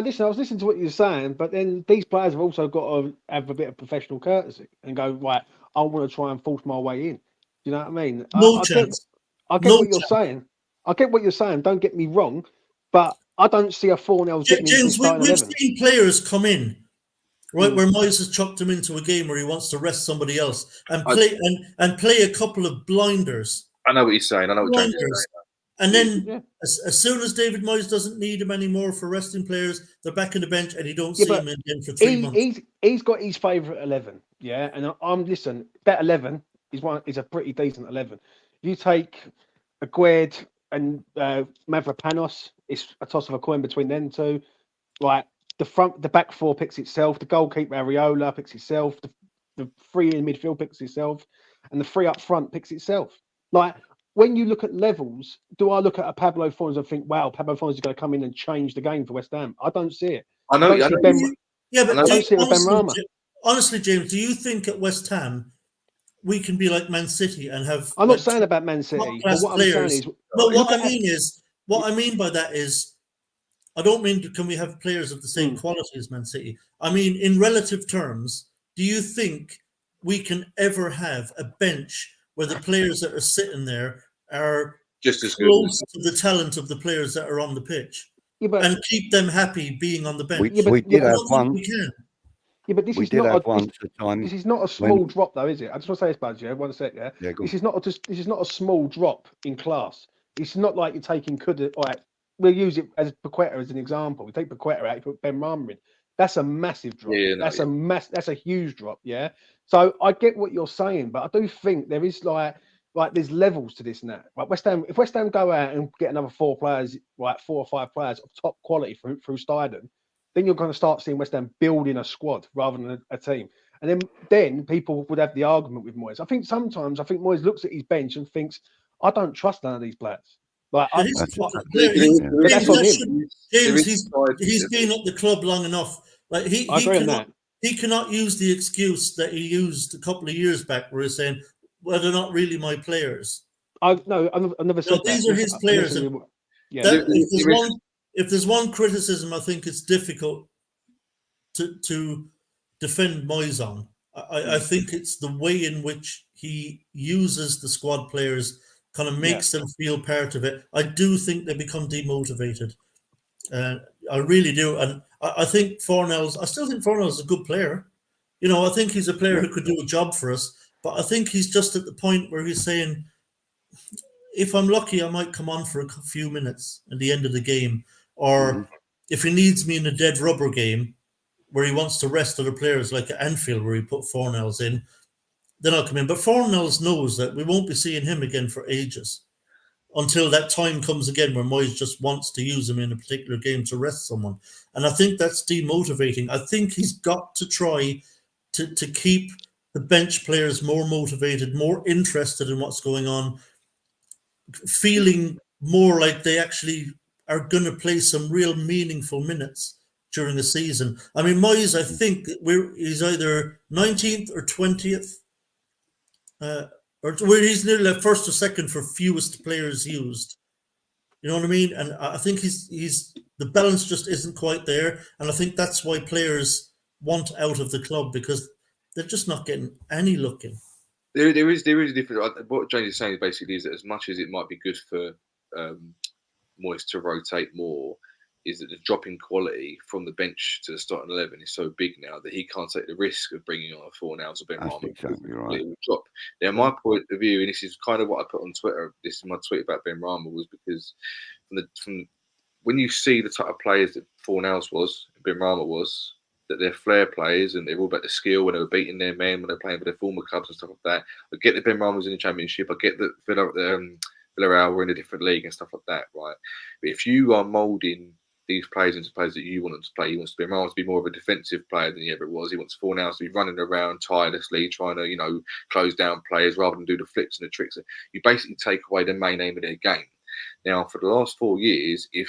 listen, I was listening to what you were saying, but then these players have also got to have a bit of professional courtesy and go, right, I want to try and force my way in. Do you know what I mean? No chance. I get what you're saying. I get what you're saying. Don't get me wrong, but I don't see a Fornell getting James, into we've seen players come in, right, where Moyes has chucked him into a game where he wants to rest somebody else and play a couple of blinders. I know what you're saying. I know what James is saying. And then as soon as David Moyes doesn't need him anymore for resting players, they're back on the bench and you don't see him again for 3 months. He's got his favourite 11, yeah. And listen, that 11 is a pretty decent 11. If you take Aguerd and Mavropanos, it's a toss of a coin between them two. Like the back four picks itself, the goalkeeper Areola picks itself, the 3 in midfield picks itself, and the 3 up front picks itself. Like, when you look at levels, do I look at a Pablo Fornals and think, wow, Pablo Fornals is going to come in and change the game for West Ham? I don't see it. I know. But Benrahma. Honestly, James, do you think at West Ham we can be like Man City and have... I'm not saying about Man City, but what I'm saying is... No, what I mean by that is, I don't mean can we have players of the same quality as Man City. I mean, in relative terms, do you think we can ever have a bench where the players that are sitting there are just as close to the talent of the players that are on the pitch, and keep them happy being on the bench? We did have one. Yeah, but this is not a small drop, though, is it? I just want to say this, Budgie. One sec, yeah. This is not a small drop in class. It's not like you're taking we'll use it as Paqueta as an example. We take Paqueta out, you put Benrahma in. That's a massive drop. That's a huge drop. Yeah. So I get what you're saying, but I do think there is like there's levels to this and that. Like if West Ham go out and get another 4 players, like 4 or 5 players of top quality through Steidten, then you're going to start seeing West Ham building a squad rather than a team. And then people would have the argument with Moyes. I think Moyes looks at his bench and thinks, I don't trust none of these players. Like that's on him. James, he's been at the club long enough. Like he cannot use the excuse that he used a couple of years back, where he's saying, "Well, they're not really my players." I never said that. These are his players. Yeah. If there's one criticism, I think it's difficult to defend Moyes on. I think it's the way in which he uses the squad players, kind of makes them feel part of it. I do think they become demotivated. I really do. And I think I still think Fornell's a good player. You know, I think he's a player who could do a job for us, but I think he's just at the point where he's saying, if I'm lucky, I might come on for a few minutes at the end of the game. Or if he needs me in a dead rubber game where he wants to rest other players, like at Anfield where he put Fornells in, then I'll come in. But Fornells knows that we won't be seeing him again for ages until that time comes again where Moyes just wants to use him in a particular game to rest someone. And I think that's demotivating. I think he's got to try to keep the bench players more motivated, more interested in what's going on, feeling more like they actually are going to play some real meaningful minutes during the season. I mean, Moyes, I think he's either 19th or 20th, or where he's nearly first or second for fewest players used. You know what I mean? And I think he's the balance just isn't quite there, and I think that's why players want out of the club, because they're just not getting any look in. There is a difference. What James is saying basically is that as much as it might be good for Moyes to rotate more, is that the drop in quality from the bench to the starting 11 is so big now that he can't take the risk of bringing on a Fornells or Benrahma. That's exactly right. It will drop. Now, my point of view, and this is kind of what I put on Twitter. This is my tweet about Benrahma, was because from when you see the type of players that Fornells was, Benrahma was, that they're flair players and they're all about the skill when they were beating their men, when they're playing for their former clubs and stuff like that. I get that Benrahma was in the Championship. I get that Villarreal were in a different league and stuff like that, right? But if you are moulding these players into players that you want them to play, he wants Benrahma to be more of a defensive player than he ever was. He wants Fornells to be running around tirelessly, trying to, close down players rather than do the flips and the tricks. You basically take away the main aim of their game. Now, for the last 4 years, if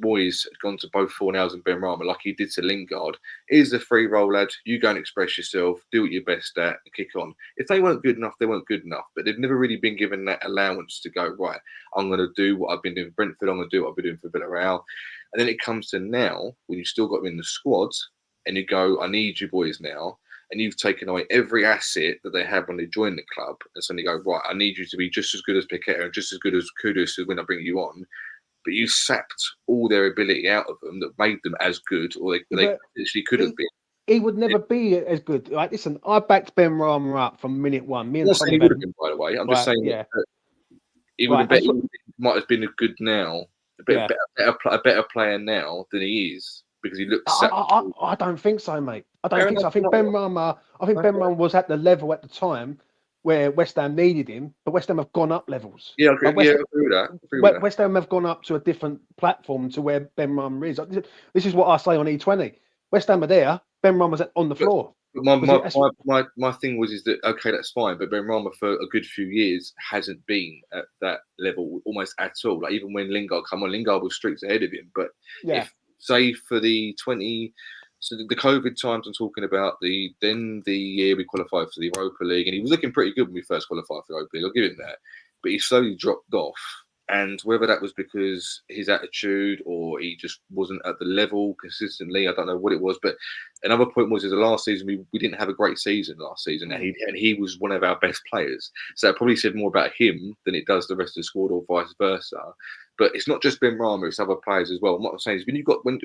Moyes had gone to both Fornells and Benrahma like he did to Lingard, here's the free roll, lad. You go and express yourself, do what you're best at, and kick on. If they weren't good enough, they weren't good enough. But they've never really been given that allowance to go, right, I'm going to do what I've been doing for Brentford, I'm going to do what I've been doing for Villarreal. And then it comes to now, when you've still got them in the squads, and you go, I need you boys now. And you've taken away every asset that they had when they joined the club. And suddenly go, right, I need you to be just as good as Paqueta and just as good as Kudus when I bring you on. But you sapped all their ability out of them that made them as good, or they actually could have been. He would never be as good. Like, listen, I backed Benrahma up from minute one. I'm not saying he would have been, by the way. I'm just saying that he would have might have been a good now, a better player now than he is, because he looks. I don't think so, mate. I don't think so. I think Benrahma was at the level at the time where West Ham needed him, but West Ham have gone up levels. Yeah, I agree with that. West Ham have gone up to a different platform to where Benrahma is. This is what I say on E20. West Ham are there. Benrahma's on the floor. My thing is that, okay, that's fine, but Benrahma for a good few years hasn't been at that level almost at all. Like, even when Lingard come on, Lingard was streets ahead of him. But if, say, for the COVID times I'm talking about, the year we qualified for the Europa League, and he was looking pretty good when we first qualified for the Europa League, I'll give him that. But he slowly dropped off. And whether that was because his attitude or he just wasn't at the level consistently, I don't know what it was. But another point was, the last season we didn't have a great season last season, and he was one of our best players. So it probably said more about him than it does the rest of the squad, or vice versa. But it's not just Benrahma; it's other players as well. And what I'm saying is,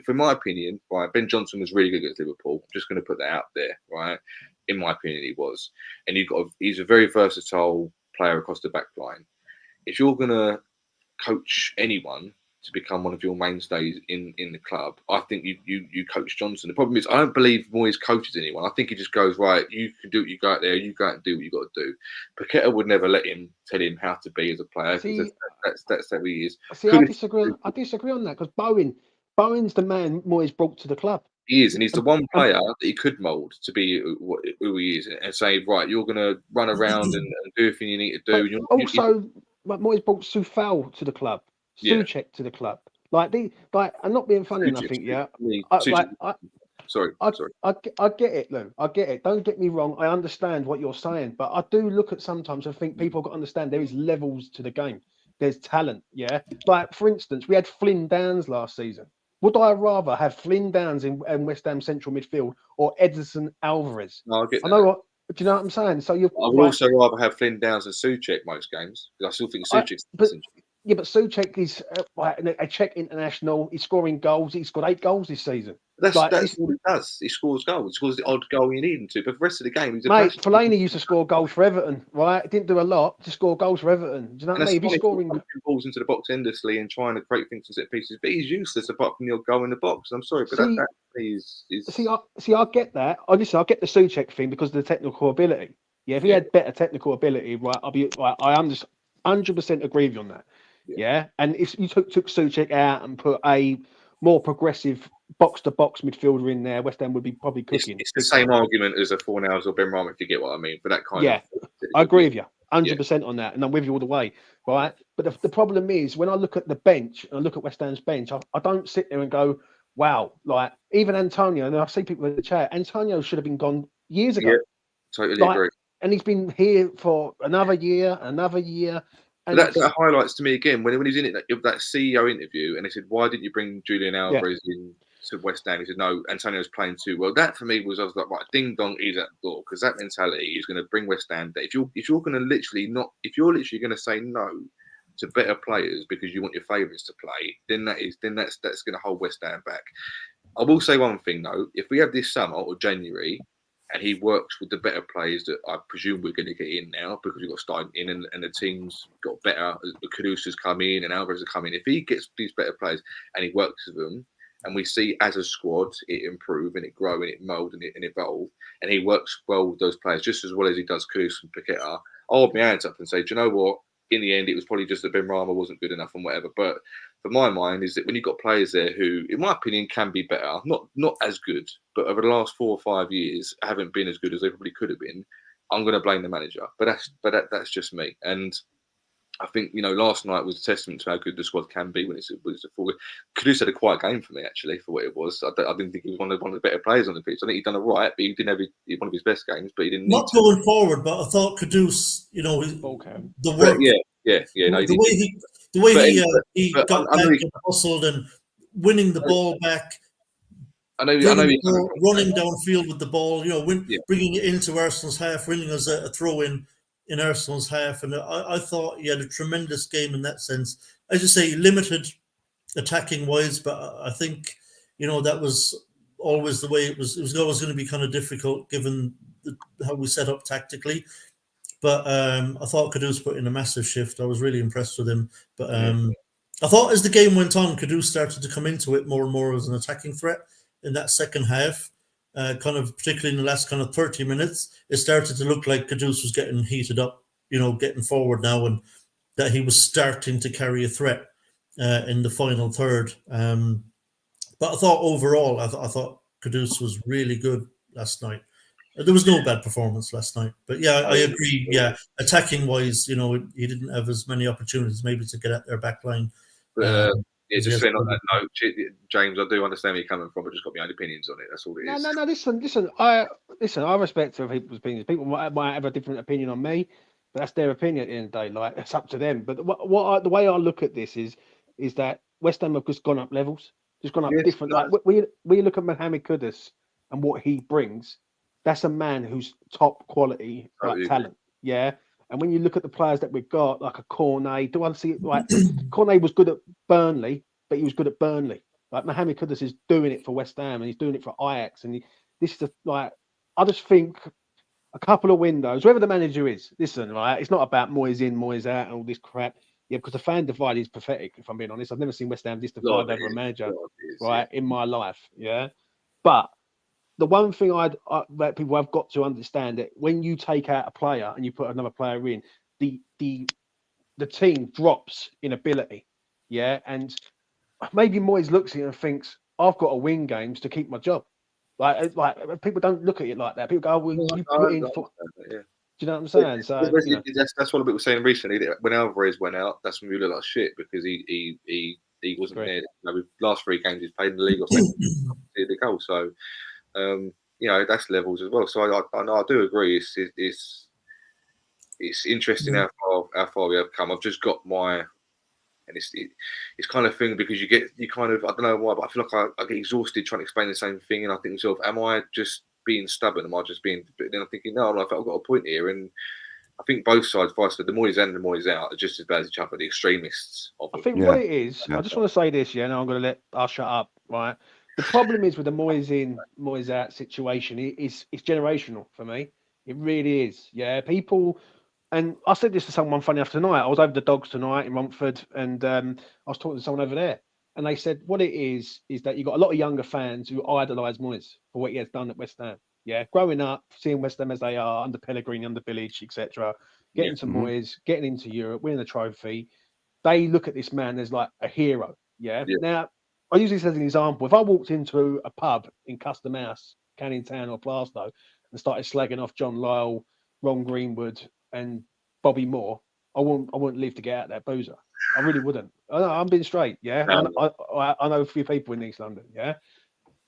for my opinion, right, Ben Johnson was really good against Liverpool. I'm just going to put that out there, right? In my opinion, he was, and he's a very versatile player across the back line. If you're going to coach anyone to become one of your mainstays in the club, I think you coach Johnson. The problem is, I don't believe Moyes coaches anyone. I think he just goes, right, you can do what you go out there, you go out and do what you got to do. Paqueta would never let him tell him how to be as a player. That's how he is. See, I disagree on that, because Bowen's the man Moyes brought to the club. He is, and he's the one player that he could mould to be who he is, and say, right, you're going to run around and do everything you need to do. Moyes brought Soufal to the club, Souček to the club. I'm not being funny, nothing. Sorry. I get it, Lou. I get it. Don't get me wrong. I understand what you're saying, but I do look at sometimes. I think people have got to understand there is levels to the game. there's talent. Yeah, like for instance, we had Flynn Downs last season. Would I rather have Flynn Downs in West Ham central midfield or Edison Alvarez? No, I get I that. know what. Do you know what I'm saying? So you're. I would also rather have Flynn Downs and Souček most games because I still think Souček's Yeah, but Souček is a Czech international. He's scoring goals. He's got 8 goals this season. That's all he does. He scores goals. He scores the odd goal you need him to. But for the rest of the game, he's a mate. Fellaini used to score goals for Everton, right? He didn't do a lot to score goals for Everton. Do you know what I mean? If he's scoring balls into the box endlessly and trying to create things and set pieces, but he's useless apart from the odd goal in the box. I'm sorry, but that is. See, I get that. I get the Souček thing because of the technical ability. Yeah, if he had better technical ability, right, I am just 100% agree with you on that. Yeah, and if you took Souček out and put a more progressive box-to-box midfielder in there, West Ham would be probably cooking. It's the same argument as a Fornals or Benrahma, if you get what I mean, for that kind of... Yeah, I agree with you 100% on that, and I'm with you all the way, right? But the problem is, when I look at the bench, and I look at West Ham's bench, I don't sit there and go, wow, like, even Antonio, and I see people in the chat, Antonio should have been gone years ago. Yeah, totally agree. And he's been here for another year. And that highlights to me again when he's in that CEO interview and they said, why didn't you bring Julian Alvarez in to West Ham? He said, no, Antonio's playing too well. That for me I was like, right, ding dong, he's at the door, because that mentality is going to bring West Ham down. If you're going to literally going to say no to better players because you want your favourites to play, then that's going to hold West Ham back. I will say one thing though, if we have this summer or January and he works with the better players that I presume we're going to get in now because we've got starting in and the team's got better. Caduce's come in and Alvarez are coming. If he gets these better players and he works with them and we see as a squad it improve and it grow and it mould and it evolve and he works well with those players just as well as he does Caduce and Paqueta, I'll hold my hands up and say, do you know what? In the end, it was probably just that Benrahma wasn't good enough and whatever. But for my mind, is that when you've got players there who, in my opinion, can be better, not as good, but over the last 4 or 5 years, haven't been as good as they probably could have been, I'm going to blame the manager. But that's just me. And I think, last night was a testament to how good the squad can be when it's a full. Caduce had a quiet game for me, actually, for what it was. I didn't think he was one of the better players on the pitch. I think he'd done it right, but he didn't have one of his best games, but he didn't. Not going forward, but I thought Caduce, the work. The way he got back and hustled and winning the ball back. I know running downfield with the ball, bringing it into Arsenal's half, winning as a throw in Arsenal's half. And I thought he had a tremendous game in that sense. As you say, limited attacking wise, but I think, that was always the way it was. It was always going to be kind of difficult given how we set up tactically. But I thought Caduce put in a massive shift. I was really impressed with him. But I thought as the game went on, Caduce started to come into it more and more as an attacking threat in that second half. Kind of particularly in the last kind of 30 minutes, it started to look like Caduce was getting heated up, getting forward now, and that he was starting to carry a threat in the final third. But I thought overall, I thought Caduce was really good last night. There was no bad performance last night, but I agree. Yeah, attacking wise, he didn't have as many opportunities maybe to get at their back line. Just saying on that note, James, I do understand where you're coming from. I just got my own opinions on it. That's all it is. No. Listen. I respect other people's opinions. People might have a different opinion on me, but that's their opinion at the end of the day. Like, it's up to them. But the way I look at this is that West Ham have just gone up levels, just gone up different. Like we look at Mohamed Kudus and what he brings. That's a man who's top quality talent, yeah. And when you look at the players that we've got, like a Cornet, do I see it right? Cornet was good at Burnley, but he was good at Burnley. Like Mohamed Kudus is doing it for West Ham, and he's doing it for Ajax. And this is I just think a couple of windows, whoever the manager is. Listen, right? It's not about Moyes in, Moyes out, and all this crap. Yeah, because the fan divide is pathetic. If I'm being honest, I've never seen West Ham this divided over a manager, in my life. Yeah, but. The one thing that people have got to understand that when you take out a player and you put another player in, the team drops in ability, yeah. And maybe Moyes looks at it and thinks, "I've got to win games to keep my job." Like people don't look at it like that. People go, "Well, you put in for." Do you know what I'm saying? So that's what a bit was saying recently. That when Alvarez went out, that's when we looked like shit because he wasn't there. Last 3 games he's played in the league or something. The goal, so. That's levels as well. So I do agree. It's interesting how far we have come. I've just got my And it's kind of thing because you kind of, I don't know why, but I feel like I get exhausted trying to explain the same thing, and I think to myself, am I just being stubborn? Am I just being? But then I'm thinking, no, I've got a point here, and I think both sides, vice versa, the Moyes in and the Moyes out, are just as bad as each other. The extremists of them. I think what it is, I just want to say this, and I'm going to I'll shut up, right? The problem is with the Moyes in, Moyes out situation, it's generational for me. It really is. Yeah, people, and I said this to someone funny enough tonight. I was over the Dogs tonight in Romford, and I was talking to someone over there, and they said what it is that you've got a lot of younger fans who idolise Moyes for what he has done at West Ham. Yeah, growing up, seeing West Ham as they are, under Pellegrini, under Village, etc., getting to Moyes, getting into Europe, winning the trophy, they look at this man as like a hero. Yeah. Now, I use this as an example. If I walked into a pub in Custom House, Canning Town or Plaistow, and started slagging off John Lyall, Ron Greenwood, and Bobby Moore, I wouldn't live to get out that boozer. I really wouldn't. I'm being straight. Yeah. I know a few people in East London. Yeah.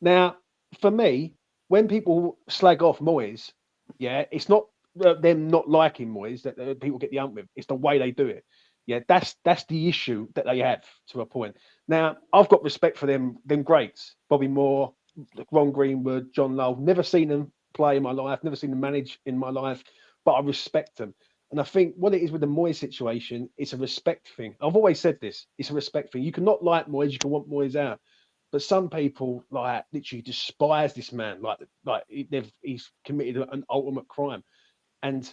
Now, for me, when people slag off Moyes, yeah, it's not them not liking Moyes that people get the ump with. It's the way they do it. Yeah, that's the issue that they have to a point. Now, I've got respect for them greats. Bobby Moore, Ron Greenwood, John Lyall. Never seen them play in my life, never seen them manage in my life, but I respect them. And I think what it is with the Moyes situation, it's a respect thing. I've always said this, it's a respect thing. You can not like Moyes, you can want Moyes out. But some people like literally despise this man, like he's committed an ultimate crime. And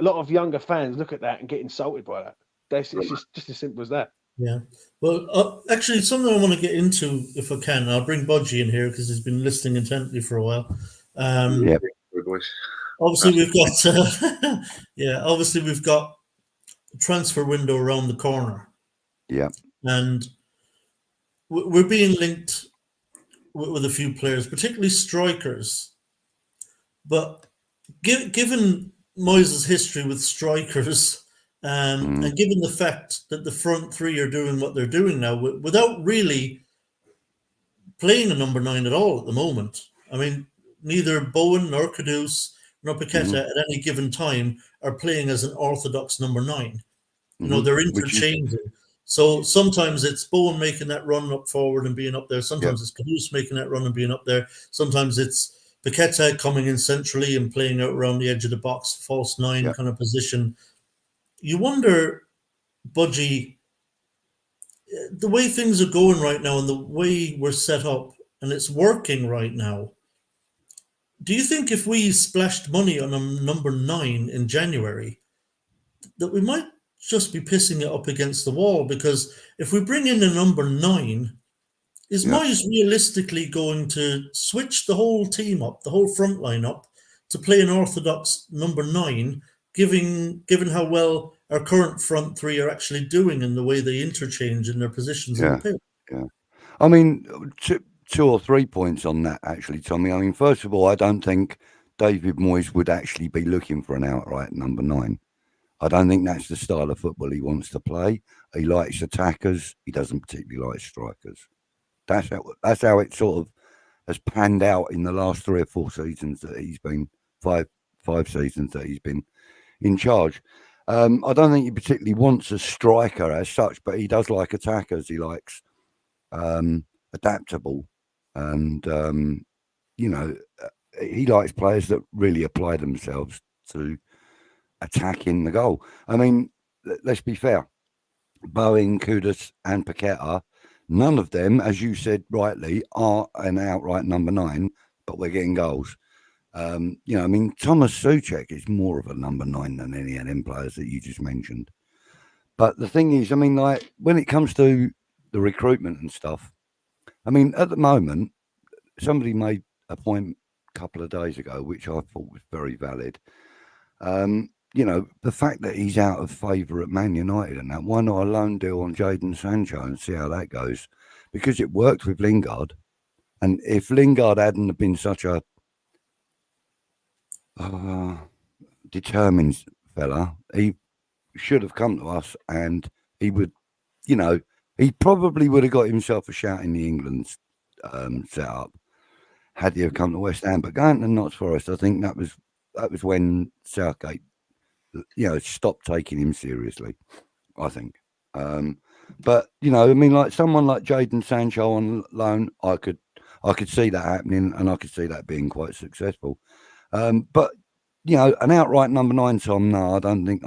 a lot of younger fans look at that and get insulted by that. It's just as simple as that. Yeah. Well, actually, something I want to get into, if I can, I'll bring Budgie in here because he's been listening intently for a while. Obviously, we've got obviously we've got a transfer window around the corner. Yeah. And we're being linked with a few players, particularly strikers. But given Moyes' history with strikers, and given the fact that the front three are doing what they're doing now without really playing a number 9 at all at the moment. I mean, neither Bowen nor Kudus nor Paqueta at any given time are playing as an orthodox number 9. You know, they're interchanging. So sometimes it's Bowen making that run up forward and being up there. Sometimes it's Kudus making that run and being up there. Sometimes it's Paqueta coming in centrally and playing out around the edge of the box, false 9 kind of position. You wonder, Budgie, the way things are going right now and the way we're set up and it's working right now, do you think if we splashed money on a number 9 in January, that we might just be pissing it up against the wall? Because if we bring in a number 9, is Moyes realistically going to switch the whole team up, the whole front line up, to play an orthodox number 9, given how well our current front three are actually doing in the way they interchange in their positions in the pitch? Yeah. I mean, 2 or 3 points on that, actually, Tommy. I mean, first of all, I don't think David Moyes would actually be looking for an outright number 9. I don't think that's the style of football he wants to play. He likes attackers. He doesn't particularly like strikers. That's how it sort of has panned out in the last 3 or 4 seasons that he's been, five seasons that he's been in charge. I don't think he particularly wants a striker as such, but he does like attackers. He likes adaptable, and he likes players that really apply themselves to attacking the goal. I mean, let's be fair. Bowen, Kudus, and Paqueta, none of them, as you said rightly, are an outright number 9, but we're getting goals. I mean, Thomas Souček is more of a number 9 than any of them players that you just mentioned. But the thing is, I mean, like, when it comes to the recruitment and stuff, I mean, at the moment, somebody made a point a couple of days ago, which I thought was very valid. The fact that he's out of favour at Man United and that, why not a loan deal on Jadon Sancho and see how that goes? Because it worked with Lingard. And if Lingard hadn't been such a determined fella, he should have come to us and he would, he probably would have got himself a shout in the England setup had he have come to West Ham. But going to Notts Forest, I think that was when Southgate, stopped taking him seriously, I think. But you know, I mean, like someone like Jadon Sancho on loan, I could see that happening, and I could see that being quite successful. But you know, an outright number 9, Tom, no, I don't think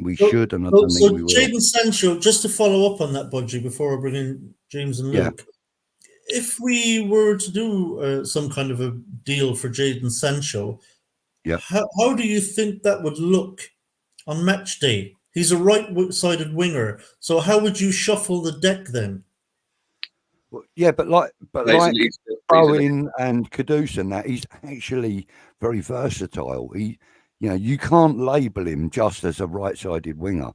we should, and I don't think we will. Jadon Sancho, just to follow up on that, Budgie, before I bring in James and Luke, if we were to do some kind of a deal for Jadon Sancho, how do you think that would look on match day? He's a right-sided winger, so how would you shuffle the deck then? Well, yeah, but like Bowen and Kudus and that, he's actually very versatile. He, you know, you can't label him just as a right-sided winger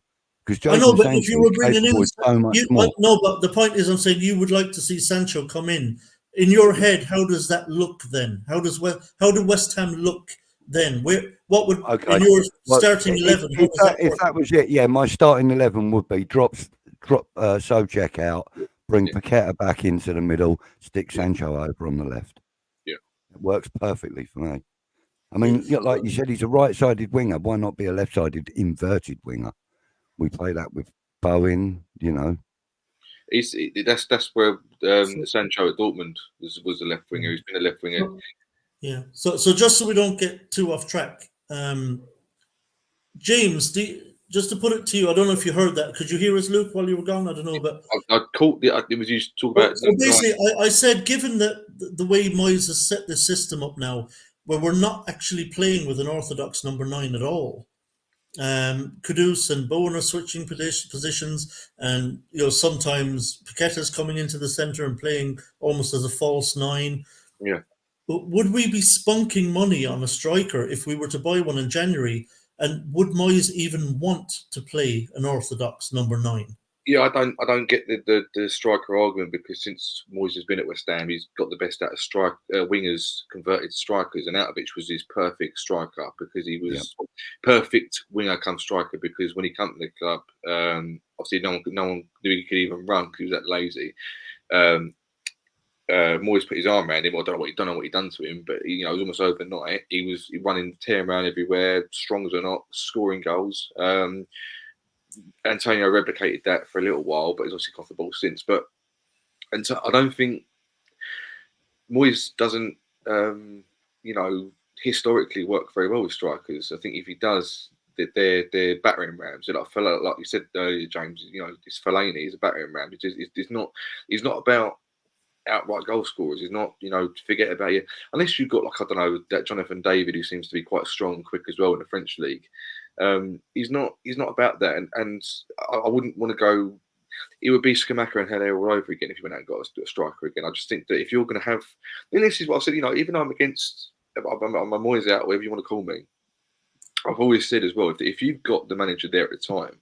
because I know, but Sancho if you were bringing in so much more. No, but the point is, I'm saying you would like to see Sancho come in. In your head, how does that look then? How do West Ham look then? What would in your starting 11? If that was it, yeah, my starting 11 would be drop Souček out, bring Paqueta back into the middle, stick Sancho over on the left. Yeah, it works perfectly for me. I mean, like you said, he's a right-sided winger. Why not be a left-sided inverted winger? We play that with Bowen, you know. That's where Sancho at Dortmund was a left winger. He's been a left winger. Yeah. So just so we don't get too off track, James, just to put it to you, I don't know if you heard that. Could you hear us, Luke, while you were gone? I don't know, but I caught it was used to talk about. So basically, I said, given that the way Moyes has set the system up now, where we're not actually playing with an orthodox number 9 at all. Kudus and Bowen are switching positions, and you know sometimes Paqueta's coming into the centre and playing almost as a false 9. Yeah. But would we be spunking money on a striker if we were to buy one in January? And would Moyes even want to play an orthodox number 9? Yeah, I don't get the striker argument because since Moyes has been at West Ham, he's got the best out of wingers converted to strikers, and Arnautovic was his perfect striker because he was perfect winger come striker because when he came to the club, obviously no one knew he could even run because he was that lazy. Moyes put his arm around him. I don't know what he done to him, but it was almost overnight. He was running, tearing around everywhere, strong as or not, scoring goals. Antonio replicated that for a little while, but he's obviously got the ball since. But I don't think Moyes doesn't, historically work very well with strikers. I think if he does, they're battering rams. Like you said earlier, James, this Fellaini is a battering ram. He's not about outright goal scorers. He's not, forget about you. Unless you've got, that Jonathan David, who seems to be quite strong and quick as well in the French league. He's not about that, and I wouldn't want to go. It would be Scamacca and Haller all over again if you went out and got a striker again. I just think that if you're going to have, and this is what I said. Even though I'm against, I'm Moyes out, whatever you want to call me. I've always said as well, if you've got the manager there at the time,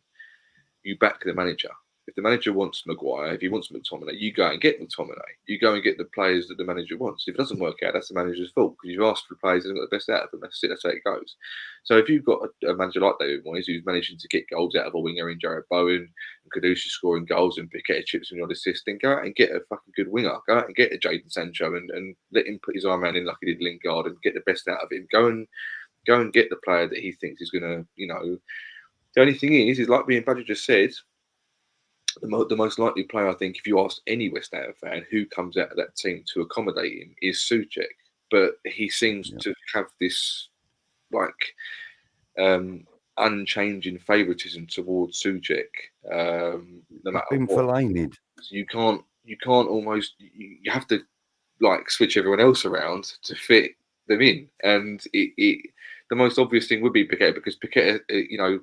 you back the manager. If the manager wants Maguire, if he wants McTominay, you go and get McTominay. You go and get the players that the manager wants. If it doesn't work out, that's the manager's fault because you've asked for players and got the best out of them. That's it. That's how it goes. So if you've got a manager like David Moyes who's managing to get goals out of a winger in Jared Bowen and Kudus scoring goals and Paqueta chips on your assist, then go out and get a fucking good winger. Go out and get a Jadon Sancho and let him put his arm around him like he did Lingard and get the best out of him. Go and get the player that he thinks is going to, The only thing is like being Badger just said, the most likely player, I think, if you ask any West Ham fan who comes out of that team to accommodate him, is Souček. But he seems to have this unchanging favouritism towards Souček. No matter been what, Fellaini'd. you can't almost. You have to switch everyone else around to fit them in, and the most obvious thing would be Paqueta because Paqueta,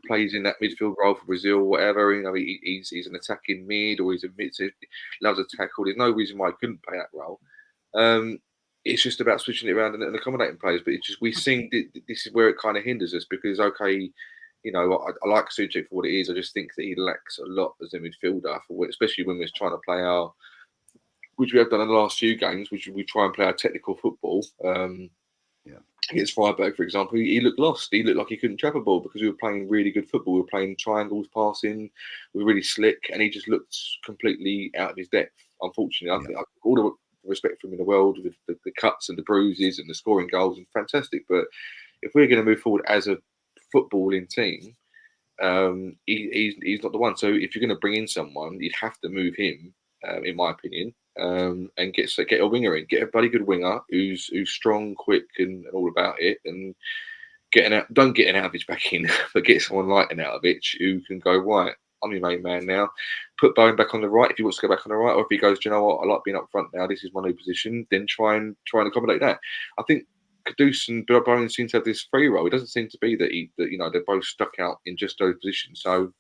plays in that midfield role for Brazil, whatever. He's an attacking mid or he's a mid, loves a tackle. There's no reason why he couldn't play that role. It's just about switching it around and accommodating players. But it's just this is where it kind of hinders us because I like Souček for what it is. I just think that he lacks a lot as a midfielder, especially when we're trying to play which we have done in the last few games, which we try and play our technical football. Against Freiburg, for example, he looked lost. He looked like he couldn't trap a ball because we were playing really good football. We were playing triangles, passing. We were really slick, and he just looked completely out of his depth. Unfortunately, I think all the respect for him in the world with the cuts and the bruises and the scoring goals and fantastic. But if we're going to move forward as a footballing team, he's not the one. So if you're going to bring in someone, you'd have to move him, in my opinion, and get a winger in, get a bloody good winger who's strong, quick, and all about it, and don't get an Outovich back in, but get someone like an Outovich who can go, right, I'm your main man now. Put Bowen back on the right if he wants to go back on the right, or if he goes, do you know what, I like being up front now, this is my new position, then try and accommodate that. I think Kudus and Bowen seem to have this free role. It doesn't seem to be that they're both stuck out in just those positions. So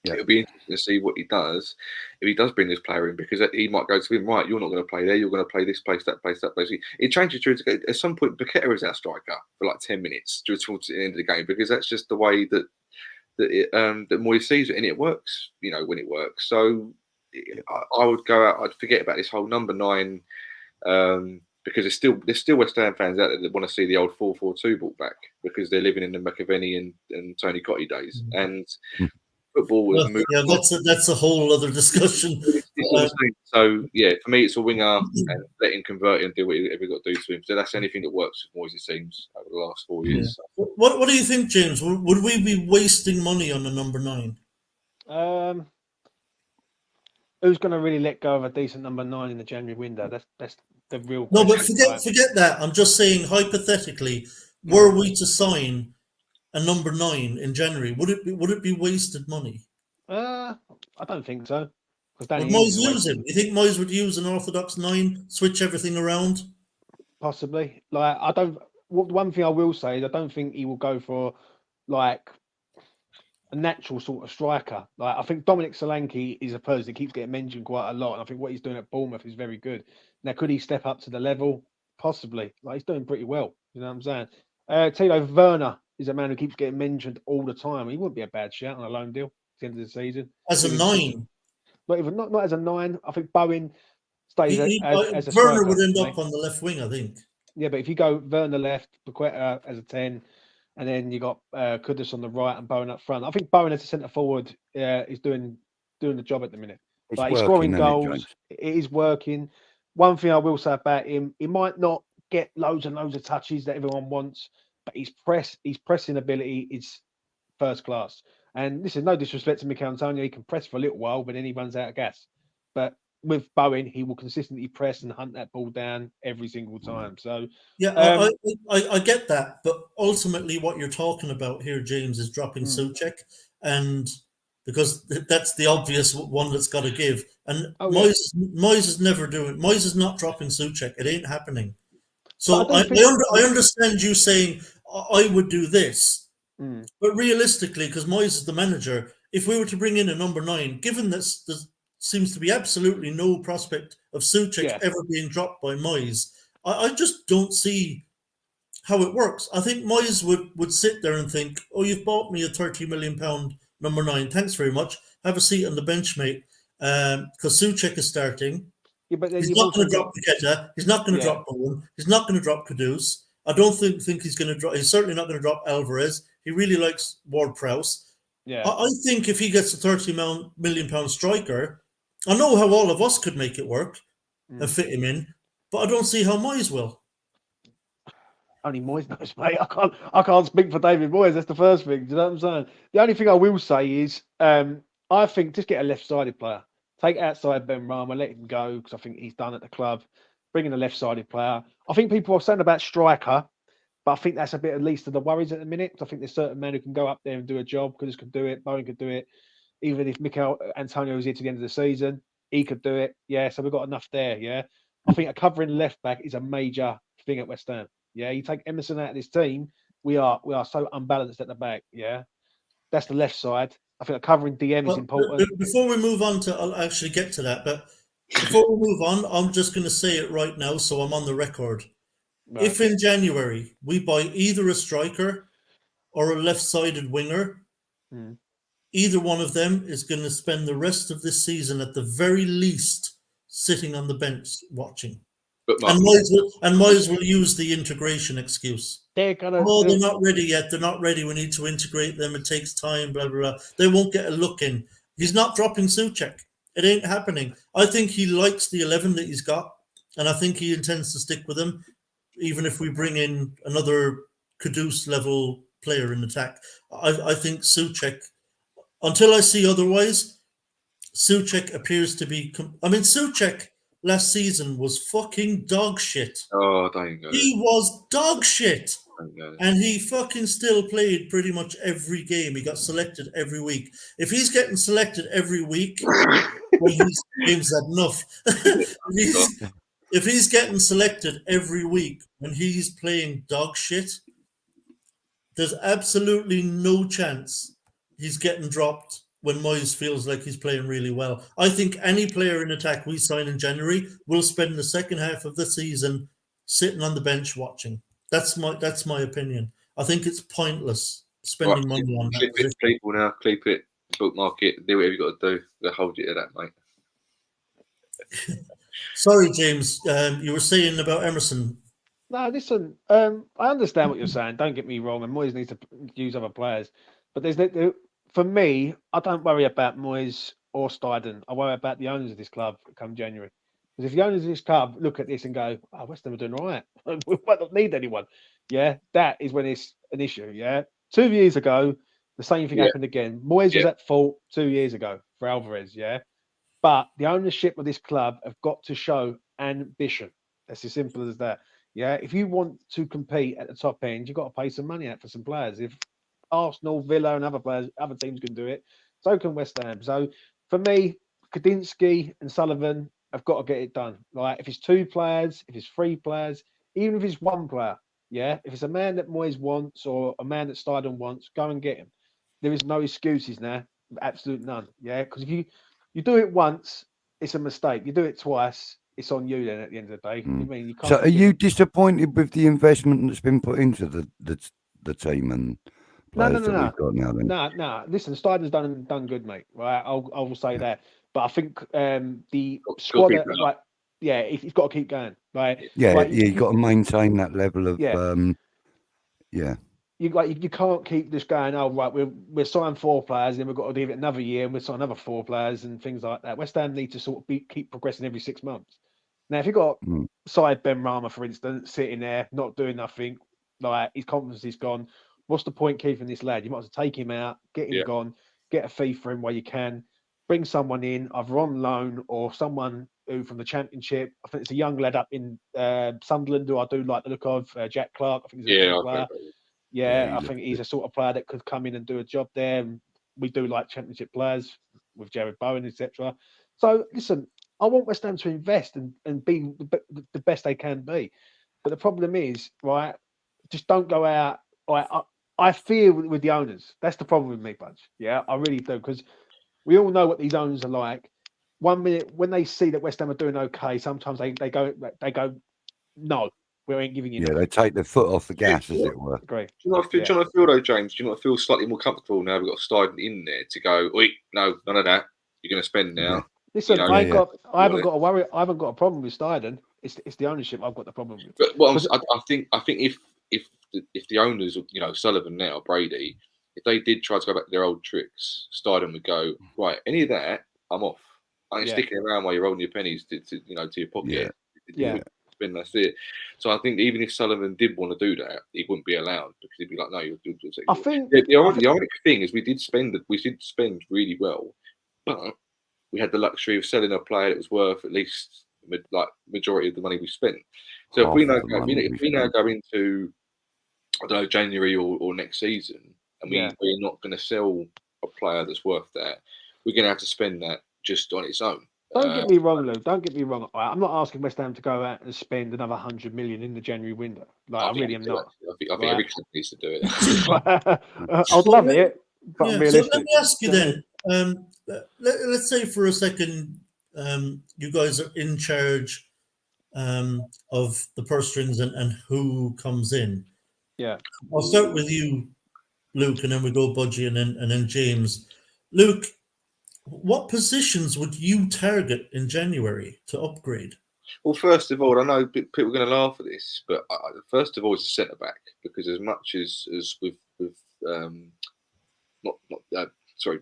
it'll be interesting to see what he does if he does bring this player in, because he might go to him, right, you're not going to play there, you're going to play this place, that place, that place. It changes at some point. Paqueta is our striker for like 10 minutes towards the end of the game, because that's just the way that Moyes sees it, and it works, when it works. So I would go out, I'd forget about this whole number 9, because there's still West Ham fans out there that want to see the old 4-4-2 brought back, because they're living in the McAvenny and Tony Cottee days, and football was moved. Yeah, that's a whole other discussion. So yeah, for me, it's a winger, and let him convert and do whatever we've got to do to him. So that's anything that works for Moyes, it seems, over the last 4 years. Yeah. What do you think, James? Would we be wasting money on the number 9? Who's going to really let go of a decent number 9 in the January window? That's the real. No, but question, forget that. I'm just saying, hypothetically, were we to sign a number 9 in January, would it be wasted money? I don't think so. Would Moyes use him? You think Moyes would use an orthodox 9, switch everything around? Possibly. One thing I will say is I don't think he will go for like a natural sort of striker. Like, I think Dominic Solanke is a person that keeps getting mentioned quite a lot, and I think what he's doing at Bournemouth is very good. Now, could he step up to the level? Possibly. Like, he's doing pretty well. You know what I'm saying? Tilo Werner is a man who keeps getting mentioned all the time. He wouldn't be a bad shout on a loan deal at the end of the season. As a 9? Not as a 9. I think Bowen stays as a Werner striker, would end up on the left wing, I think. Yeah, but if you go Werner left, Paqueta as a 10, and then you got Kudus on the right and Bowen up front. I think Bowen as a centre forward is doing the job at the minute. He's scoring goals. It is working. One thing I will say about him, he might not get loads and loads of touches that everyone wants, but his pressing ability is first class. And this is no disrespect to Mikel Antonio. He can press for a little while, but then he runs out of gas. But with Bowen, he will consistently press and hunt that ball down every single time. So yeah, I get that, but ultimately, what you're talking about here, James, is dropping Souček, and because that's the obvious one that's got to give. And Moyes is never doing. Moyes is not dropping Souček. It ain't happening. So I understand you saying I would do this. But realistically, because Moyes is the manager, if we were to bring in a number 9, given that there seems to be absolutely no prospect of Souček ever being dropped by Moyes, I just don't see how it works. I think Moyes would sit there and think, oh, you've bought me a £30 million number 9. Thanks very much. Have a seat on the bench, mate. Because Souček is starting. Yeah, but he's not going to drop Paqueta. He's not going to drop Bowen. He's not going to drop Kudus. I don't think he's going to drop. He's certainly not going to drop Alvarez. He really likes Ward-Prowse. Yeah, I think if he gets a £30 million striker, I know how all of us could make it work and fit him in, but I don't see how Moyes will. Only Moyes knows, mate. I can't speak for David Moyes. That's the first thing. Do you know what I'm saying? The only thing I will say is, I think just get a left-sided player. Take outside Benrahma, let him go, because I think he's done at the club. Bring in a left-sided player. I think people are saying about striker, but I think that's a bit at least of the worries at the minute. I think there's certain men who can go up there and do a job. Kudus could do it. Bowen could do it. Even if Mikel Antonio is here to the end of the season, he could do it. Yeah, so we've got enough there. Yeah, I think a covering left back is a major thing at West Ham. Yeah, you take Emerson out of this team, we are so unbalanced at the back. Yeah, that's the left side. I think a covering DM is important. Before we move on I'll actually get to that, but before we move on, I'm just going to say it right now, so I'm on the record. Right. If in January we buy either a striker or a left-sided winger, either one of them is going to spend the rest of this season at the very least sitting on the bench watching. And Moyes will use the integration excuse. They're not ready yet. They're not ready. We need to integrate them. It takes time, blah, blah, blah. They won't get a look in. He's not dropping Souček. It ain't happening. I think he likes the 11 that he's got, and I think he intends to stick with them, even if we bring in another Kudus level player in attack. I think Souček until I see otherwise, Souček appears to be. Souček last season was fucking dog shit. Oh, don't even go He was dog shit. there. And he fucking still played pretty much every game. He got selected every week. If he's getting selected every week, well, his game's had enough. If he's getting selected every week when he's playing dog shit, there's absolutely no chance he's getting dropped when Moyes feels like he's playing really well. I think any player in attack we sign in January will spend the second half of the season sitting on the bench watching. That's my opinion. I think it's pointless spending money on that. Clip it, people now. Clip it, bookmark it, do whatever you got to do. They'll hold you to that, mate. Sorry, James. You were saying about Emerson. No, listen. I understand what you're saying. Don't get me wrong. And Moyes needs to use other players, but for me, I don't worry about Moyes or Steidten. I worry about the owners of this club come January. Because if the owners of this club look at this and go, "Oh, West Ham are doing all right. We might not need anyone," yeah, that is when it's an issue. Yeah, 2 years ago, the same thing happened again. Moyes was at fault 2 years ago for Alvarez. Yeah, but the ownership of this club have got to show ambition. That's as simple as that. Yeah, if you want to compete at the top end, you've got to pay some money out for some players. If Arsenal, Villa, and other teams can do it, so can West Ham. So for me, Kadinsky and Sullivan have got to get it done. Like if it's 2 players, if it's 3 players, even if it's 1 player, yeah. If it's a man that Moyes wants or a man that Steidten wants, go and get him. There is no excuses now, absolute none. Yeah, because if you do it once, it's a mistake. You do it twice, it's on you. Then at the end of the day, I mean, you can't. So, are you disappointed with the investment that's been put into the team and players that we've got now? Then No. Listen, Steidten's done good, mate. Right, I will say that. But I think the squad, he's got to keep going. Right? You've got to maintain that level of You can't keep just going. Oh, right, we're signing 4 players, then we've got to leave it another year, and we'll sign another 4 players and things like that. West Ham need to sort of keep progressing every 6 months. Now, if you've got Saïd Benrahma, for instance, sitting there not doing nothing, like his confidence is gone, what's the point keeping this lad? You might as well take him out, get him gone, get a fee for him where you can, bring someone in, either on loan or someone who from the Championship. I think it's a young lad up in Sunderland who I do like the look of, Jack Clark. I think he's a good player. Yeah, I think he's a sort of player that could come in and do a job there. And we do like Championship players with Jared Bowen, etc. So, listen, I want West Ham to invest and be the best they can be. But the problem is, right, just don't go out. I fear with the owners. That's the problem with me, Budge. Yeah, I really do. Because we all know what these owners are like. 1 minute, when they see that West Ham are doing okay, sometimes they go, no. We ain't giving you. Yeah, they take their foot off the gas, as it were. Great. Do you not feel though, James? Do you not feel slightly more comfortable now? We've got Steidten in there to go. Wait, no, none of that. You're going to spend now. Listen, I haven't got to worry. I haven't got a problem with Steidten. It's the ownership I've got the problem with. But I think if the owners, Sullivan now or Brady, if they did try to go back to their old tricks, Steidten would go, right, any of that, I'm off. I ain't sticking around while you're rolling your pennies to your pocket. Yeah. That's it. So I think even if Sullivan did want to do that, he wouldn't be allowed because he'd be like, "No, you'll do." I think the ironic thing is we did spend really well, but we had the luxury of selling a player that was worth at least like majority of the money we spent. So if we now go into I don't know January or next season, and we're not going to sell a player that's worth that, we're going to have to spend that just on its own. Don't get me wrong, Lou. Don't get me wrong. I'm not asking West Ham to go out and spend another 100 million in the January window. I really am not. I think every club needs to do it. I'd love it, but I'm realistic. So let me ask you then. Let's say for a second, you guys are in charge of the purse strings and who comes in. Yeah. I'll start with you, Luke, and then we go Budgie and then James. Luke, what positions would you target in January to upgrade? Well, first of all, I know people are going to laugh at this, but first of all, it's a centre back because as much as with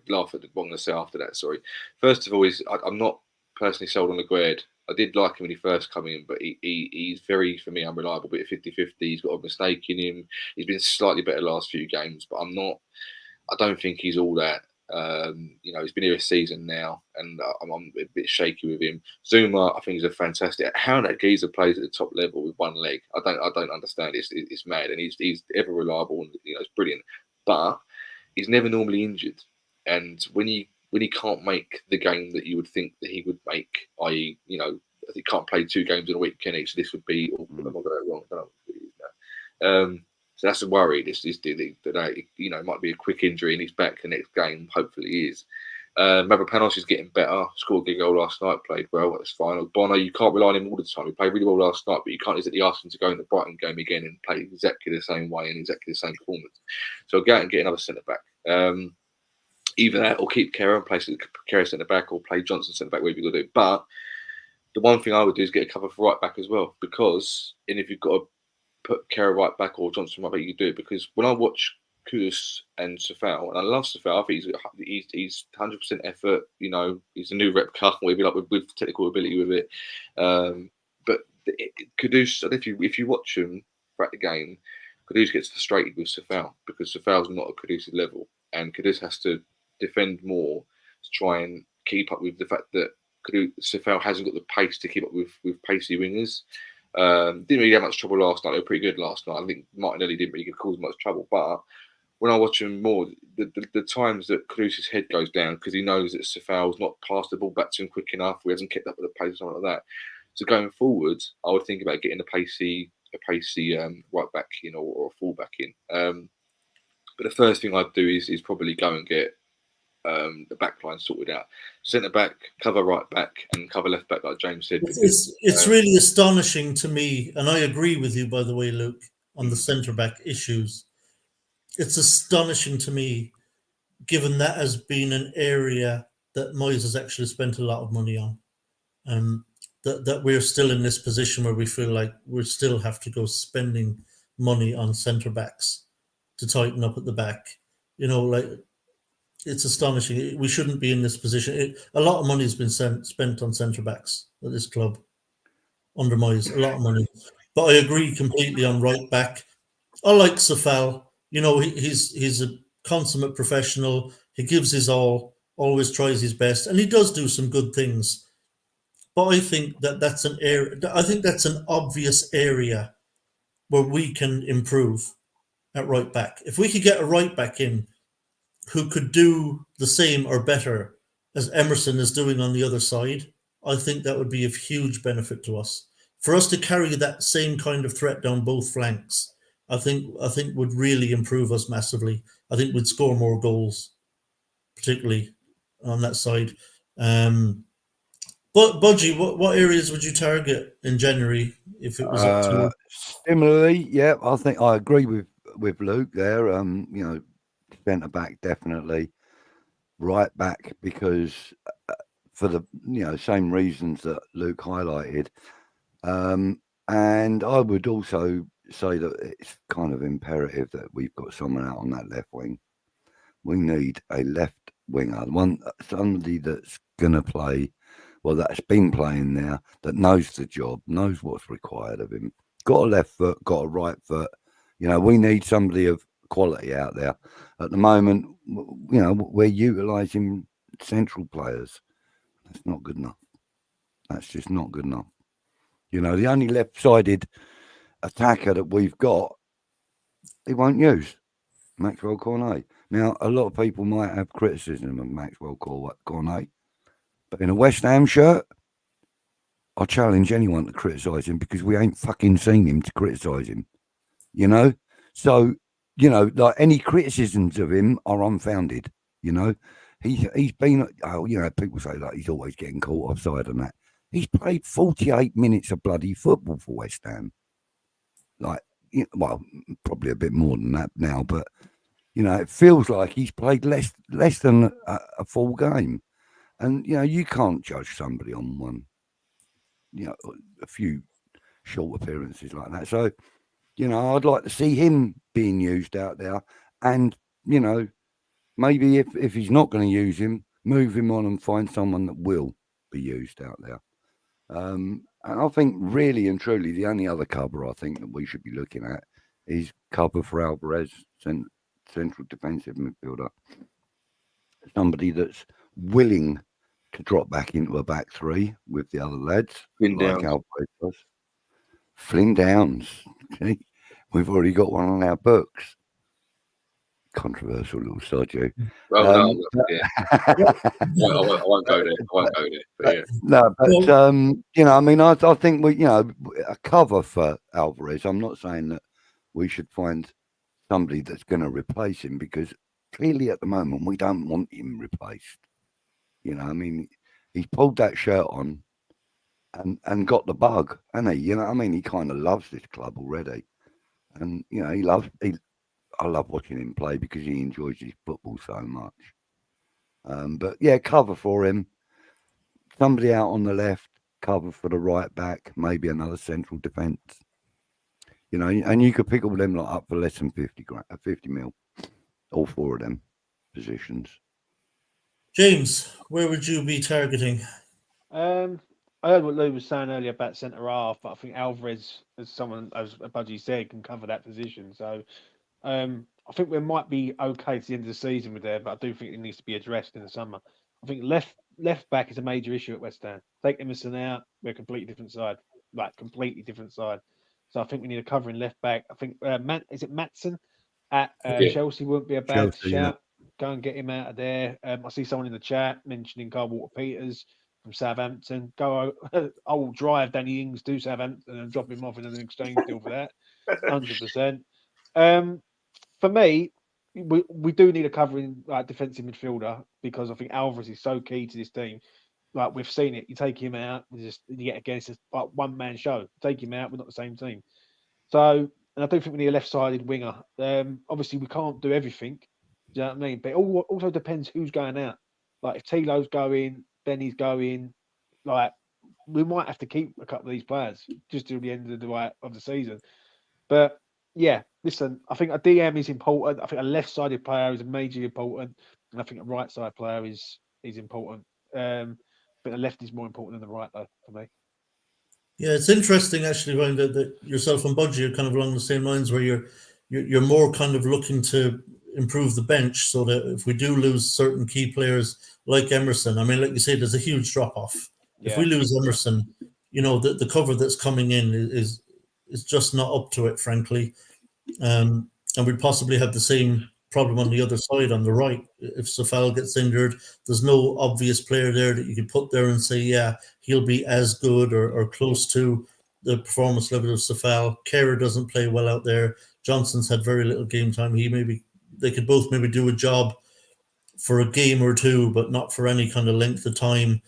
laugh at the wrong to say after that. Sorry. First of all, I'm not personally sold on Aguerd. I did like him when he first came in, but he's very, for me, unreliable. Bit of 50-50. He's got a mistake in him. He's been slightly better last few games, but I don't think he's all that. You know, he's been here a season now, and I'm a bit shaky with him. Zuma, I think, is a fantastic. How that geezer plays at the top level with one leg, I don't understand. It's mad, and he's ever reliable, and you know, it's brilliant. But he's never normally injured, and when he can't make the game that you would think that he would make, i.e., you know, he can't play 2 games in a week, can he? So this would be, oh, am I got that wrong? I don't know what it is now. So that's a worry. This that you know, it might be a quick injury and he's back the next game. Hopefully he is. Mavropanos is getting better. Scored a good goal last night. Played well. That's fine. Bono, you can't rely on him all the time. He played really well last night, but you can't exactly ask him to go in the Brighton game again and play exactly the same way and exactly the same performance. So go out and get another centre back. Either that or keep Kerr and play Kerr centre back, or play Johnson centre back, whatever you're gonna do. But the one thing I would do is get a cover for right back as well, because if you've got to put Kerr right back or Johnson right back, you do it. Because when I watch Kudus and Safal, and I love Safal, I think he's 100% effort. You know, he's a new rep cut, maybe like with technical ability with it. But Kudus, if you watch him throughout the game, Kudus gets frustrated with Safal because Safal's not at Kudus' level, and Kudus has to defend more to try and keep up with the fact that Safal hasn't got the pace to keep up with pacey wingers. Didn't really have much trouble last night. They were pretty good last night. I think Martinelli didn't really cause much trouble. But when I watch him more, the times that Kudus' head goes down because he knows that Safal's not passed the ball back to him quick enough, or he hasn't kept up with the pace or something like that. So going forward, I would think about getting a pacey right back in or a full back in. But the first thing I'd do is probably go and get the back line sorted out. Centre back, cover right back, and cover left back, like James said. It's really astonishing to me, and I agree with you, by the way, Luke, on the centre back issues. It's astonishing to me, given that has been an area that Moyes has actually spent a lot of money on. That we're still in this position where we feel like we still have to go spending money on centre backs to tighten up at the back. You know, like, it's astonishing. We shouldn't be in this position. A lot of money has been spent on centre backs at this club under Moyes. A lot of money, but I agree completely on right back. I like Safal. You know, he's a consummate professional. He gives his all, always tries his best, and he does do some good things. But I think that's an area. I think that's an obvious area where we can improve at right back. If we could get a right back in who could do the same or better as Emerson is doing on the other side, I think that would be of huge benefit to us. For us to carry that same kind of threat down both flanks, I think would really improve us massively. I think we'd score more goals, particularly on that side. But Budgie, what areas would you target in January if it was up to you? Similarly, yeah, I think I agree with Luke there. You know, centre back definitely, right back because for the same reasons that Luke highlighted, and I would also say that it's kind of imperative that we've got someone out on that left wing. We need a left winger, somebody that's gonna play. Well, that's been playing there, that knows the job, knows what's required of him. Got a left foot, got a right foot. You know, we need somebody of quality out there. At the moment, you know, we're utilising central players. That's not good enough. That's just not good enough. You know, the only left-sided attacker that we've got, he won't use, Maxwell Cornet. Now, a lot of people might have criticism of Maxwell Cornet, but in a West Ham shirt, I challenge anyone to criticise him because we ain't fucking seen him to criticise him. You know? So, you know, like any criticisms of him are unfounded. You know? He's been, you know, people say like he's always getting caught offside and that. He's played 48 minutes of bloody football for West Ham. Like, well, probably a bit more than that now, but, you know, it feels like he's played less than a full game. And, you know, you can't judge somebody on one, you know, a few short appearances like that. So, you know, I'd like to see him being used out there. And, you know, maybe if he's not going to use him, move him on and find someone that will be used out there. And I think really and truly the only other cover I think that we should be looking at is cover for Alvarez, central defensive midfielder. somebody that's willing to drop back into a back three with the other lads, Flynn like Downs. Alvarez does. Flynn Downs. Okay? We've already got one on our books. Controversial little Sergio. Oh no, yeah. I won't go there. I won't go there. But yeah. No, but Well- you know, I mean, I think we, you know, a cover for Alvarez. I'm not saying that we should find somebody that's going to replace him, because clearly at the moment we don't want him replaced. You know, I mean, he's pulled that shirt on and got the bug, hasn't he? You know, I mean, he kind of loves this club already, and you know, I love watching him play because he enjoys his football so much. But yeah, cover for him. Somebody out on the left, cover for the right back, maybe another central defence. You know, and you could pick all them lot up for less than 50 mil, all four of them positions. James, where would you be targeting? I heard what Lou was saying earlier about centre half, but I think Alvarez, as Budgie said, can cover that position. So I think we might be okay to the end of the season with there, but I do think it needs to be addressed in the summer. I think left back is a major issue at West Ham. Take Emerson out, we're a completely different side, like completely different side. So I think we need a covering left back. I think is it Matson at Chelsea wouldn't be a bad Chelsea, shout. Go and get him out of there. I see someone in the chat mentioning Carl Walker-Peters from Southampton. I'll drive Danny Ings to Southampton and drop him off in an exchange deal for that. 100%. For me, we do need a covering defensive midfielder, because I think Alvarez is so key to this team. Like, we've seen it. You take him out, you get against a one-man show. Take him out, we're not the same team. So, and I don't think we need a left-sided winger. Obviously, we can't do everything. Do you know what I mean? But it also depends who's going out. Like, if Tilo's going, Benny's going, like, we might have to keep a couple of these players just till the end of the season. But yeah, listen, I think a DM is important. I think a left-sided player is majorly important, and I think a right-sided player is important. But the left is more important than the right, though, for me. Yeah, it's interesting actually, Ryan, that yourself and Budgie are kind of along the same lines, where you're more kind of looking to improve the bench, so that if we do lose certain key players like Emerson, I mean, like you say, there's a huge drop off. Yeah. If we lose Emerson, you know, the cover that's coming in is just not up to it, frankly. And we'd possibly have the same problem on the other side, on the right. If Safal gets injured, there's no obvious player there that you could put there and say, yeah, he'll be as good or close to the performance level of Safal. Kerr doesn't play well out there. Johnson's had very little game time. They could both maybe do a job for a game or two, but not for any kind of length of time.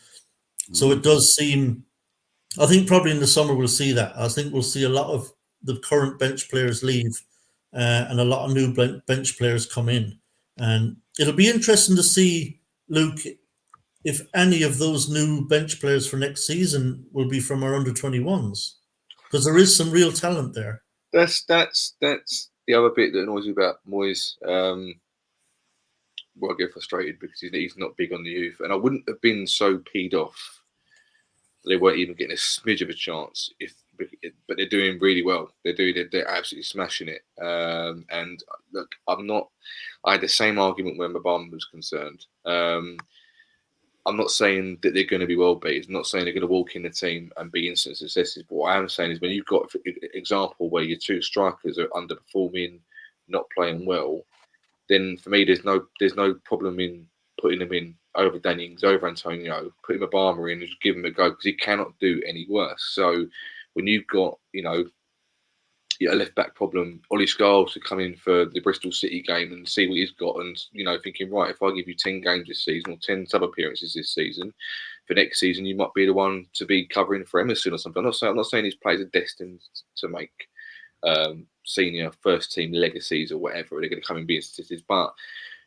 So it does seem, I think probably in the summer we'll see that. I think we'll see a lot of the current bench players leave and a lot of new bench players come in. And it'll be interesting to see, Luke, if any of those new bench players for next season will be from our under-21s, because there is some real talent there. That's the other bit that annoys me about Moyes. Well, I get frustrated because he's not big on the youth, and I wouldn't have been so peed off. They weren't even getting a smidge of a chance, but they're doing really well. They're absolutely smashing it. And look, I had the same argument when Mbama was concerned. I'm not saying that they're going to be world beaters. I'm not saying they're going to walk in the team and be instant successes. But what I am saying is, when you've got an example where your two strikers are underperforming, not playing well, then for me there's no problem in putting them in over Danny Ings, over Antonio, putting Mbama in and just give him a go, because he cannot do any worse. So when you've got a left back problem, Ollie Scholes to come in for the Bristol City game and see what he's got, and thinking, right, if I give you 10 games this season or 10 sub appearances this season, for next season you might be the one to be covering for Emerson or something. I'm not saying these players are destined to make senior first team legacies or whatever. They're going to come and be in statistics, but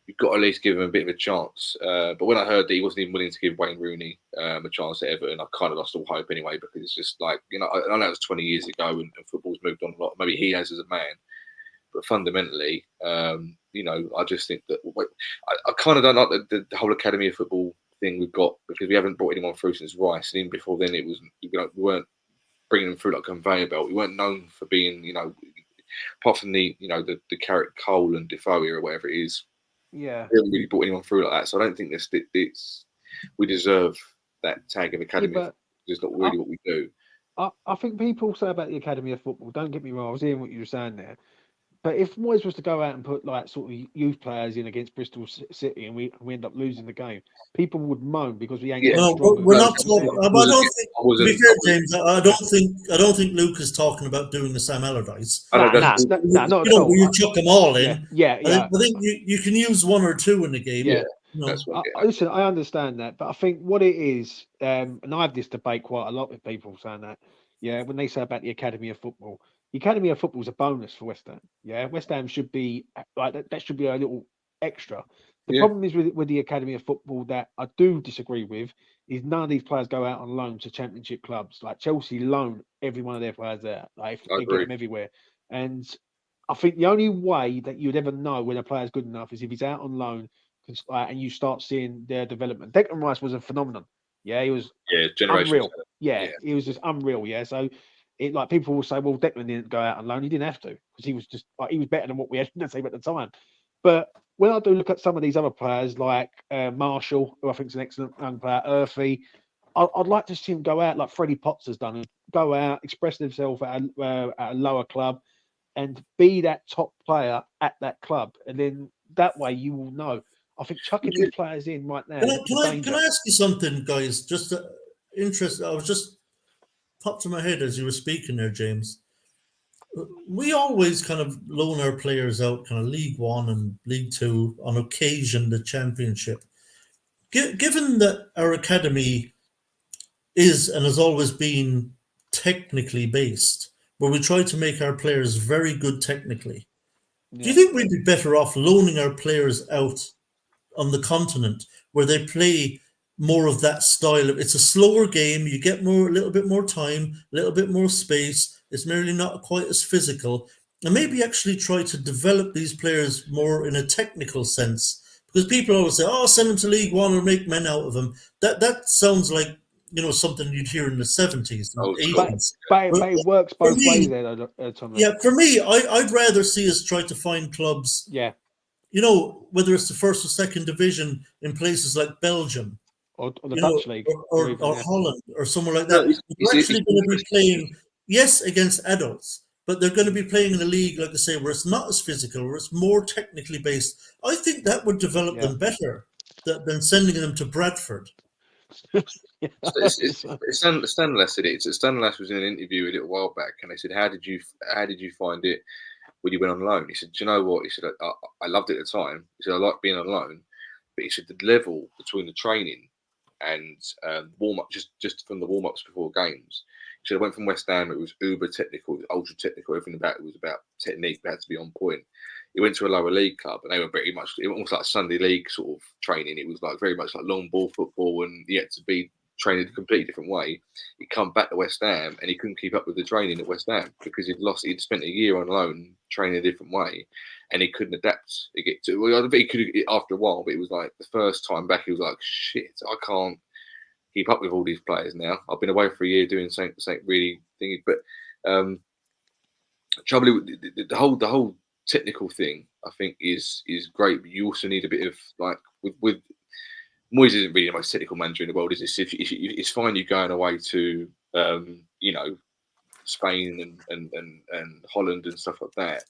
you've got to at least give him a bit of a chance. But when I heard that he wasn't even willing to give Wayne Rooney a chance at Everton, I kind of lost all hope anyway, because it's just like, I know it was 20 years ago and football's moved on a lot. Maybe he has as a man. But fundamentally, I just think that I kind of don't like the whole Academy of Football thing we've got, because we haven't brought anyone through since Rice. And even before then, it was, we weren't bringing them through like a conveyor belt. We weren't known for being, apart from the Carrot Cole and Defoe or whatever it is, Yeah. We haven't really brought anyone through like that, so I don't think we deserve that tag of academy. but It's not really what we do. I think people say about the Academy of Football, don't get me wrong, I was hearing what you were saying there. But if Moyes was to go out and put like sort of youth players in against Bristol City and we end up losing the game, people would moan because we ain't. No, we're not talking. I don't think. To be fair, James, I don't think Luke is talking about doing the Sam Allardyce. No, not at all. Where you chuck them all in. Yeah. I think you can use one or two in the game. Yeah. That's what listen, I understand that, but I think what it is, and I have this debate quite a lot with people saying that, when they say about the Academy of Football, the Academy of Football is a bonus for West Ham. Yeah, West Ham should be like that. That should be a little extra. The problem is with the Academy of Football that I do disagree with is none of these players go out on loan to Championship clubs. Like Chelsea loan every one of their players out. Like they get them everywhere. And I think the only way that you'd ever know when a player's good enough is if he's out on loan and you start seeing their development. Declan Rice was a phenomenon. Yeah, he was unreal. Yeah, he was just unreal. Yeah, so like people will say, well, Declan didn't go out on loan. He didn't have to because he was just he was better than what we had to say at the time. But when I do look at some of these other players like Marshall, who I think is an excellent young player, Earthy, I'd like to see him go out like Freddie Potts has done, and go out, express himself at a lower club, and be that top player at that club, and then that way you will know. I think chucking these players in right now. Can I ask you something, guys? Just interested. I was just popped in my head as you were speaking there, James. We always kind of loan our players out, kind of League One and League Two, on occasion the Championship. Given that our academy is and has always been technically based, where we try to make our players very good technically, do you think we'd be better off loaning our players out on the continent where they play more of that style? It's a slower game. You get a little bit more time, a little bit more space. It's merely not quite as physical, and maybe actually try to develop these players more in a technical sense. Because people always say, "Oh, send them to League One or make men out of them." That sounds like something you'd hear in the 70s and 80s. But it works both ways there, Tom. Yeah, for me, I'd rather see us try to find clubs. Yeah. Whether it's the first or second division in places like Belgium, or the Dutch league, or Holland, or somewhere like that. We're actually going to be playing, yes, against adults, but they're going to be playing in a league, like I say, where it's not as physical, where it's more technically based. I think that would develop them better than sending them to Bradford. Stan Less said it. Stan Less was in an interview a little while back, and they said, "How did you find it when you went on loan?" He said, "Do you know what?" He said, I loved it at the time. He said, "I liked being on loan," but he said the level between the training and warm up, just from the warm ups before games. He said, "I went from West Ham. It was uber technical, it was ultra technical. Everything about it was about technique. It had to be on point." He went to a lower league club, and they were pretty much almost like Sunday league sort of training. It was like very much like long ball football, and he had to be trained in a completely different way. He'd come back to West Ham, and he couldn't keep up with the training at West Ham because he'd spent a year on loan training a different way, and he couldn't adapt. I think he could after a while, but it was like the first time back, he was like, "Shit, I can't keep up with all these players now. I've been away for a year doing something really thingy." But trouble with the whole technical thing, I think, is great, but you also need a bit of like with Moyes isn't really the most technical manager in the world, is it? It's fine you going away to Spain and Holland and stuff like that,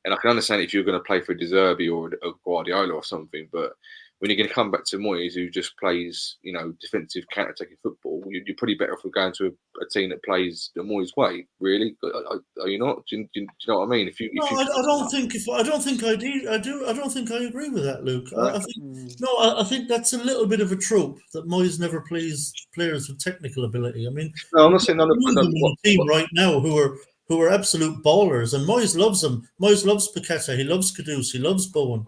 and I can understand if you're going to play for a De Zerbi or a Guardiola or something, but when you're going to come back to Moyes, who just plays, defensive counter-attacking football, you're probably better off going to a team that plays the Moyes way. Really, are you not? Do you know what I mean? I don't think I do. I don't think I agree with that, Luke. Right. I think that's a little bit of a trope that Moyes never plays players with technical ability. I mean, no, I'm not saying none of the team right now who are absolute ballers, and Moyes loves them. Moyes loves Paqueta. He loves Kudus. He loves Bowen.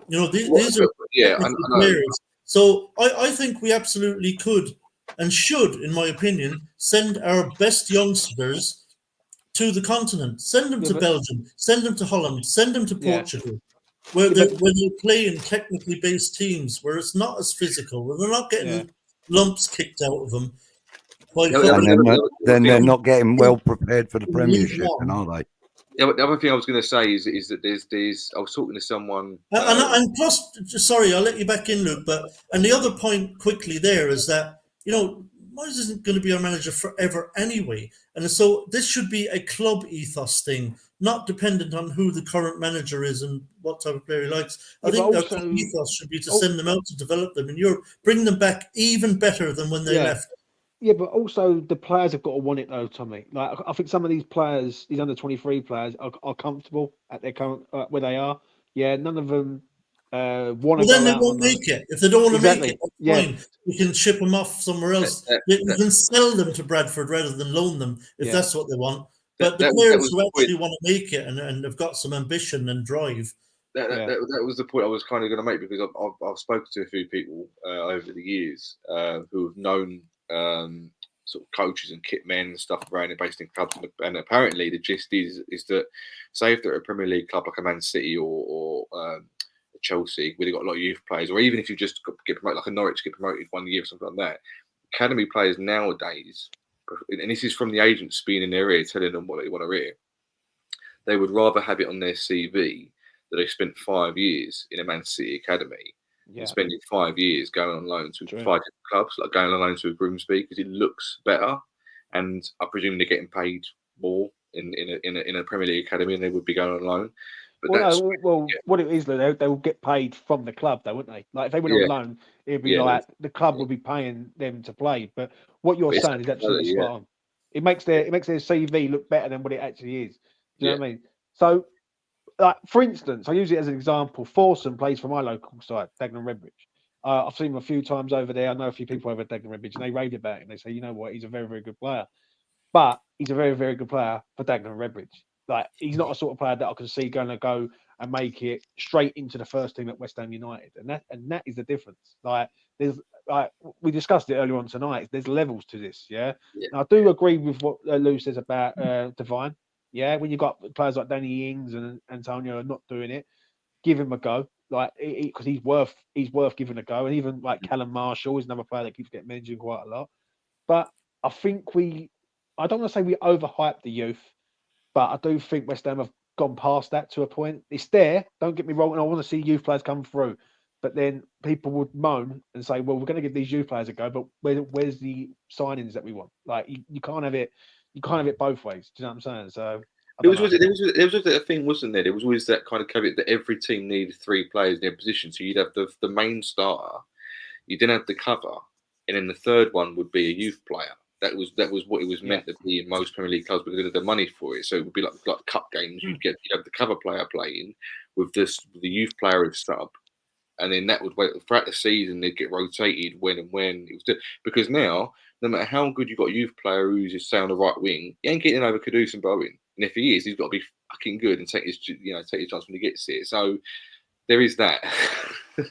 These are players. So I think we absolutely could and should, in my opinion, send our best youngsters to the continent. Send them to Belgium. Send them to Holland. Send them to Portugal, where they play in technically based teams, where it's not as physical, where they're not getting lumps kicked out of them. And then they're not getting well prepared for the Premiership, are they? Yeah, but the other thing I was going to say is that there's I was talking to someone. And plus, sorry, I'll let you back in, Luke. And the other point quickly there is that, Moyes isn't going to be our manager forever anyway, and so this should be a club ethos thing, not dependent on who the current manager is and what type of player he likes. I think our club ethos should be to send them out to develop them in Europe, bring them back even better than when they left. Yeah, but also the players have got to want it though, Tommy. Like I think some of these players, these under 23 players, are comfortable at their current where they are. Yeah, none of them want to. Well, then they won't make it. If they don't want to make it, that's fine. You can ship them off somewhere else. You can sell them to Bradford rather than loan them if that's what they want. But the players who actually want to make it and have got some ambition and drive. That was the point I was kind of going to make, because I've spoken to a few people over the years who have known sort of coaches and kit men and stuff around and based in clubs, and apparently the gist is that, say if they're a Premier League club like a Man City or Chelsea, where they've got a lot of youth players, or even if you just get promoted like a Norwich, get promoted 1 year or something like that, academy players nowadays, and this is from the agents being in their ear telling them what they want to hear, they would rather have it on their CV that they spent 5 years in a Man City academy and spending 5 years going on loan to 5 different clubs, like going on loan to a Grimsby, because it looks better, and I presume they're getting paid more in a Premier League academy than they would be going on loan. But what it is, they will get paid from the club, though, wouldn't they? Like if they went on loan, it'd be like the club would be paying them to play. But what you're saying is absolutely spot on. It makes their CV look better than what it actually is. Do you know what I mean? So, like for instance, I use it as an example. Forson plays for my local side, Dagenham Redbridge. I've seen him a few times over there. I know a few people over at Dagenham Redbridge, and they rave about him. They say, you know what, he's a very, very good player. But he's a very, very good player for Dagenham Redbridge. Like he's not a sort of player that I can see going to go and make it straight into the first team at West Ham United, and that is the difference. Like we discussed it earlier on tonight. There's levels to this, And I do agree with what Lou says about Devine. Yeah, when you've got players like Danny Ings and Antonio are not doing it, give him a go. Like because he's worth giving a go, and even like Callum Marshall is another player that keeps getting mentioned quite a lot. But I think I don't want to say we overhyped the youth. But I do think West Ham have gone past that to a point. It's there, don't get me wrong, and I want to see youth players come through. But then people would moan and say, well, we're going to give these youth players a go, but where's the signings that we want? Like, you can't have it both ways. Do you know what I'm saying? So there was a thing, wasn't there? There was always that kind of caveat that every team needed 3 players in their position. So you'd have the main starter, you then have the cover, and then the third one would be a youth player. That was what it was meant to be in most Premier League clubs because of the money for it. So it would be like cup games. You'd have the cover player playing with the youth player as sub, and then that would wait throughout the season. They'd get rotated when it was because now no matter how good you've got a youth player who's just say on the right wing, he ain't getting over Kudus and Bowen. And if he is, he's got to be fucking good and take his chance when he gets it. So there is that.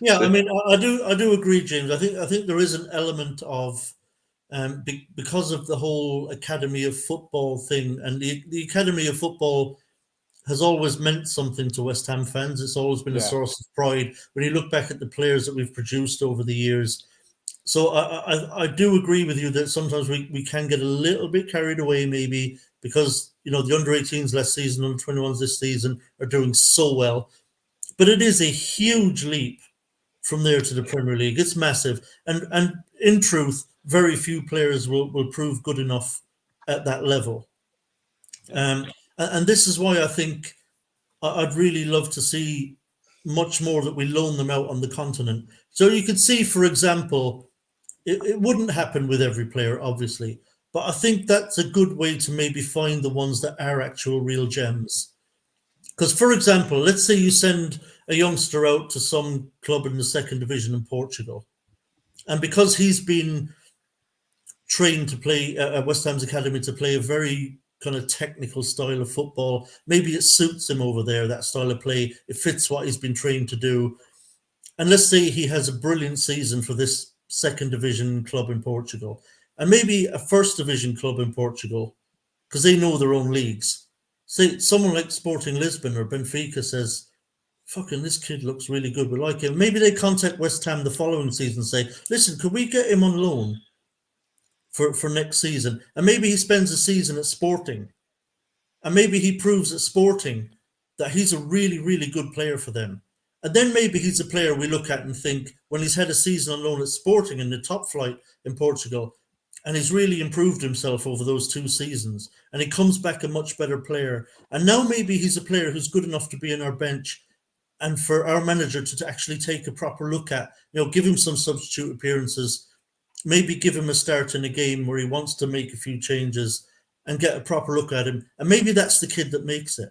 Yeah, I mean, I do agree, James. I think there is an element of. Because of the whole Academy of Football thing, and the Academy of Football has always meant something to West Ham fans. It's always been a source of pride when you look back at the players that we've produced over the years. So I do agree with you that sometimes we can get a little bit carried away, maybe because the under 18s last season, under 21s this season are doing so well. But it is a huge leap from there to the Premier League. It's massive, and in truth, very few players will prove good enough at that level. And this is why I think I'd really love to see much more that we loan them out on the continent. So you could see, for example, it wouldn't happen with every player, obviously, but I think that's a good way to maybe find the ones that are actual real gems. Because, for example, let's say you send a youngster out to some club in the second division in Portugal, and because he's been trained to play at West Ham's academy to play a very kind of technical style of football. Maybe it suits him over there, that style of play. It fits what he's been trained to do. And let's say he has a brilliant season for this second division club in Portugal, and maybe a first division club in Portugal, because they know their own leagues. Say someone like Sporting Lisbon or Benfica says, fucking, this kid looks really good, we like him. Maybe they contact West Ham the following season and say, listen, could we get him on loan for next season? And maybe he spends a season at Sporting and maybe he proves at Sporting that he's a really, really good player for them. And then maybe he's a player we look at and think, when he's had a season on loan at Sporting in the top flight in Portugal, and he's really improved himself over those 2 seasons, and he comes back a much better player. And now maybe he's a player who's good enough to be in our bench, and for our manager to actually take a proper look at, give him some substitute appearances, maybe give him a start in a game where he wants to make a few changes and get a proper look at him. And maybe that's the kid that makes it.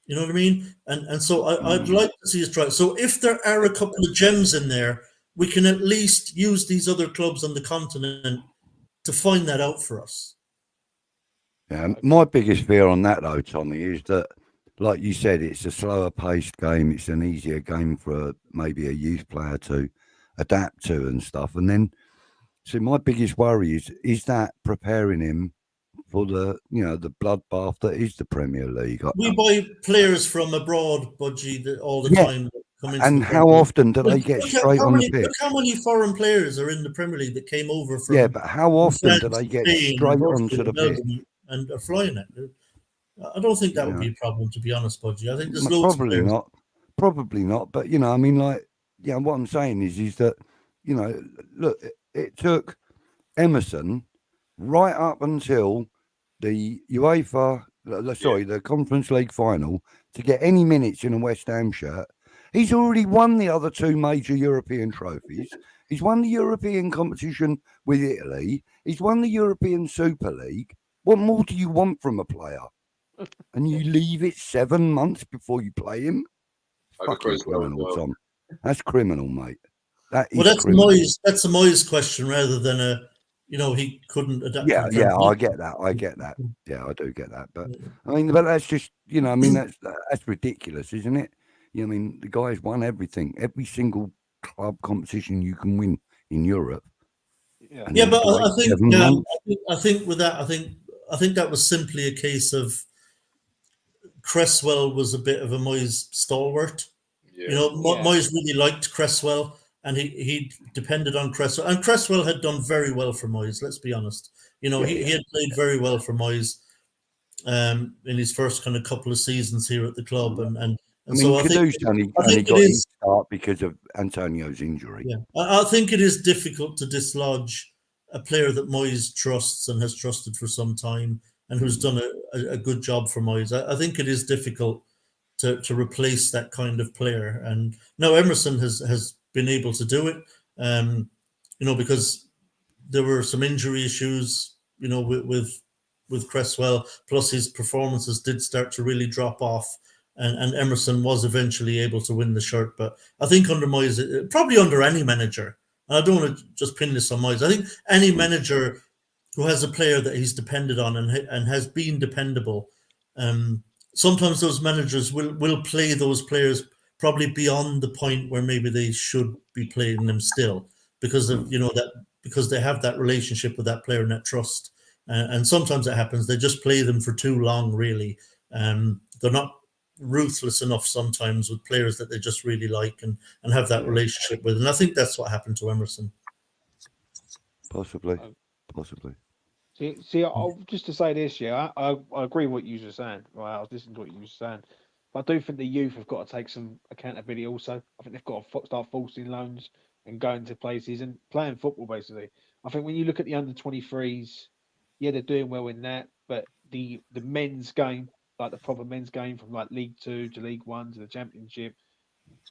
You know what I mean? And so I'd like to see us try. So if there are a couple of gems in there, we can at least use these other clubs on the continent to find that out for us. Yeah, my biggest fear on that, though, Tommy, is that, like you said, it's a slower paced game. It's an easier game for maybe a youth player to adapt to and stuff. And then, so my biggest worry is that preparing him for the bloodbath that is the Premier League. We buy players from abroad, Budgie, all the time. And how often do they get straight on the pitch? Look how many foreign players are in the Premier League that came over from... Yeah, but how often do they get straight onto the pitch? And are flying it. I don't think that would be a problem, to be honest, Budgie. I think there's loads probably of not. Probably not. But, what I'm saying is that, look, it took Emerson right up until the the Conference League final to get any minutes in a West Ham shirt. He's already won the other 2 major European trophies. He's won the European competition with Italy. He's won the European Super League. What more do you want from a player? And you leave it 7 months before you play him? Fucking criminal, Tom. That's criminal, mate. That's criminal. That's a Moyes question rather than he couldn't adapt. Yeah, I get that. Yeah, I do get that. But but that's just, that's ridiculous, isn't it? The guy's won everything, every single club competition you can win in Europe. Yeah, but I think with that, I think that was simply a case of Cresswell was a bit of a Moyes stalwart. Yeah. Moyes really liked Cresswell, and he depended on Cresswell. And Cresswell had done very well for Moyes, let's be honest. He had played very well for Moyes in his first kind of couple of seasons here at the club. So Kudus only got his start because of Antonio's injury. Yeah, I think it is difficult to dislodge a player that Moyes trusts and has trusted for some time and who's done a good job for Moyes. I think it is difficult to replace that kind of player. And now Emerson has been able to do it, because there were some injury issues, with Cresswell, plus his performances did start to really drop off. And Emerson was eventually able to win the shirt. But I think under Moyes, probably under any manager, and I don't want to just pin this on Moyes, I think any manager who has a player that he's depended on and has been dependable, sometimes those managers will play those players probably beyond the point where maybe they should be playing them still because of because they have that relationship with that player and that trust. And sometimes it happens. They just play them for too long, really. They're not ruthless enough sometimes with players that they just really like and have that relationship with. And I think that's what happened to Emerson. Possibly. See, I'll, just to say this, I agree with what you were saying. Right, I was listening to what you were saying. But I do think the youth have got to take some accountability also. I think they've got to start forcing loans and going to places and playing football, basically. I think when you look at the under-23s, they're doing well in that. But the men's game, like the proper men's game from like League 2 to League 1 to the Championship,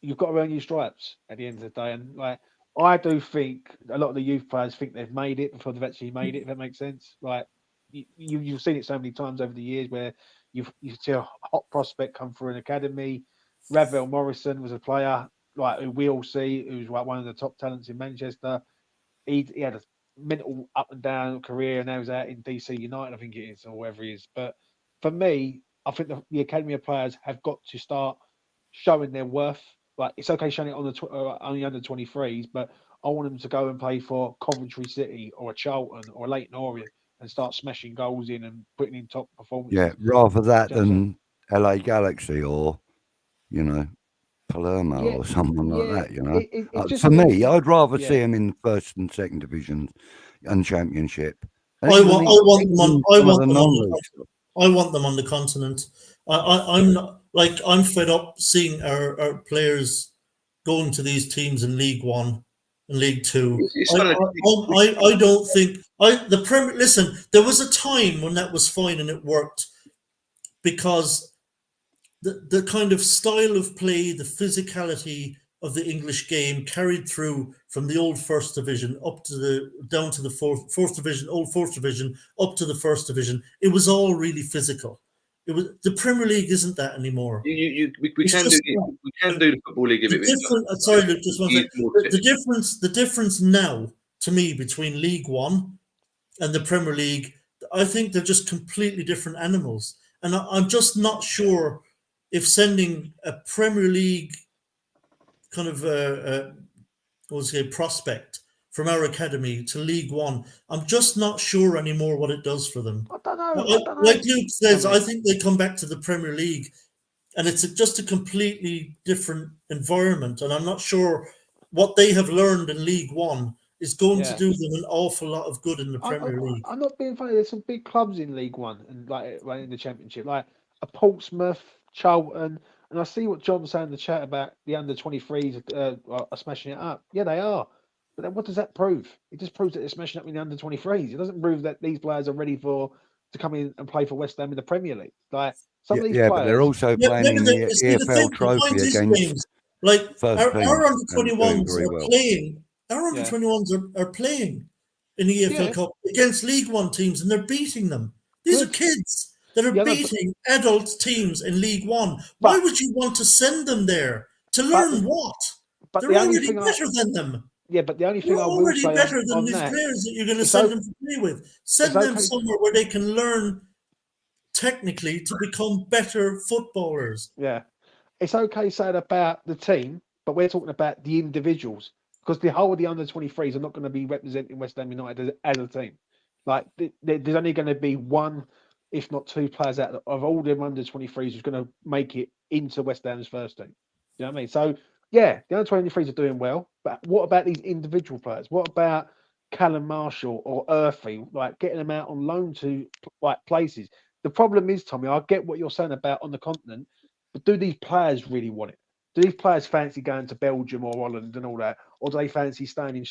you've got to earn your stripes at the end of the day. And like, I do think a lot of the youth players think they've made it before they've actually made it, if that makes sense. Like, you've seen it so many times over the years where you see a hot prospect come through an academy. Ravel Morrison was a player like who we all see, who's like one of the top talents in Manchester. He had a mental up and down career, and now he's out in DC United, I think it is, or wherever he is. But for me, I think the academy of players have got to start showing their worth. Like, it's okay showing it on the under 23s, but I want them to go and play for Coventry City or a Charlton or a Leyton Orient and start smashing goals in and putting in top performances. Yeah, rather that than LA Galaxy or, Palermo or someone like that, for me, I'd rather see them in first and second divisions and Championship. I want them on I want them on the continent. I'm not like I'm fed up seeing our players going to these teams in League One and League Two. I don't think the Premier. Listen, there was a time when that was fine and it worked because the kind of style of play, the physicality of the English game carried through from the old first division up to the down to the fourth division, old fourth division up to the first division. It was all really physical. It was the Premier League isn't that anymore. We can do the Football League a bit. Sorry, Luke, just one second. The difference now to me between League One and the Premier League, I think they're just completely different animals, and I'm just not sure if sending a Premier League kind of prospect from our academy to League One, I'm just not sure anymore what it does for them. I don't know. Like Luke says, I think they come back to the Premier League, and it's just a completely different environment. And I'm not sure what they have learned in League One is going to do them an awful lot of good in the Premier League. I'm not being funny. There's some big clubs in League One and like in the Championship, like a Portsmouth, Charlton. And I see what John's saying in the chat about the under-23s are smashing it up. Yeah, they are. But then what does that prove? It just proves that they're smashing up in the under-23s. It doesn't prove that these players are ready to come in and play for West Ham in the Premier League. Like some of these players, but they're also playing in the EFL Trophy against like our under-21s are playing. Our under-21s are playing in the EFL Cup against League One teams, and they're beating them. These are kids that are beating adult teams in League One. Why would you want to send them there to learn what? But they're already better than them. Yeah, but the only thing I will already say better than on these that, players that you're going to send them to play with. Send them somewhere where they can learn technically to become better footballers. Yeah, it's okay saying about the team, but we're talking about the individuals because the whole of the under-23s are not going to be representing West Ham United as a team. Like there's only going to be one, if not two players out of all them under-23s who's going to make it into West Ham's first team. You know what I mean? So. Yeah, the under-23s are doing well, but what about these individual players? What about Callum Marshall or Earthy, like getting them out on loan to like places? The problem is, Tommy, I get what you're saying about on the continent, but do these players really want it? Do these players fancy going to Belgium or Holland and all that, or do they fancy staying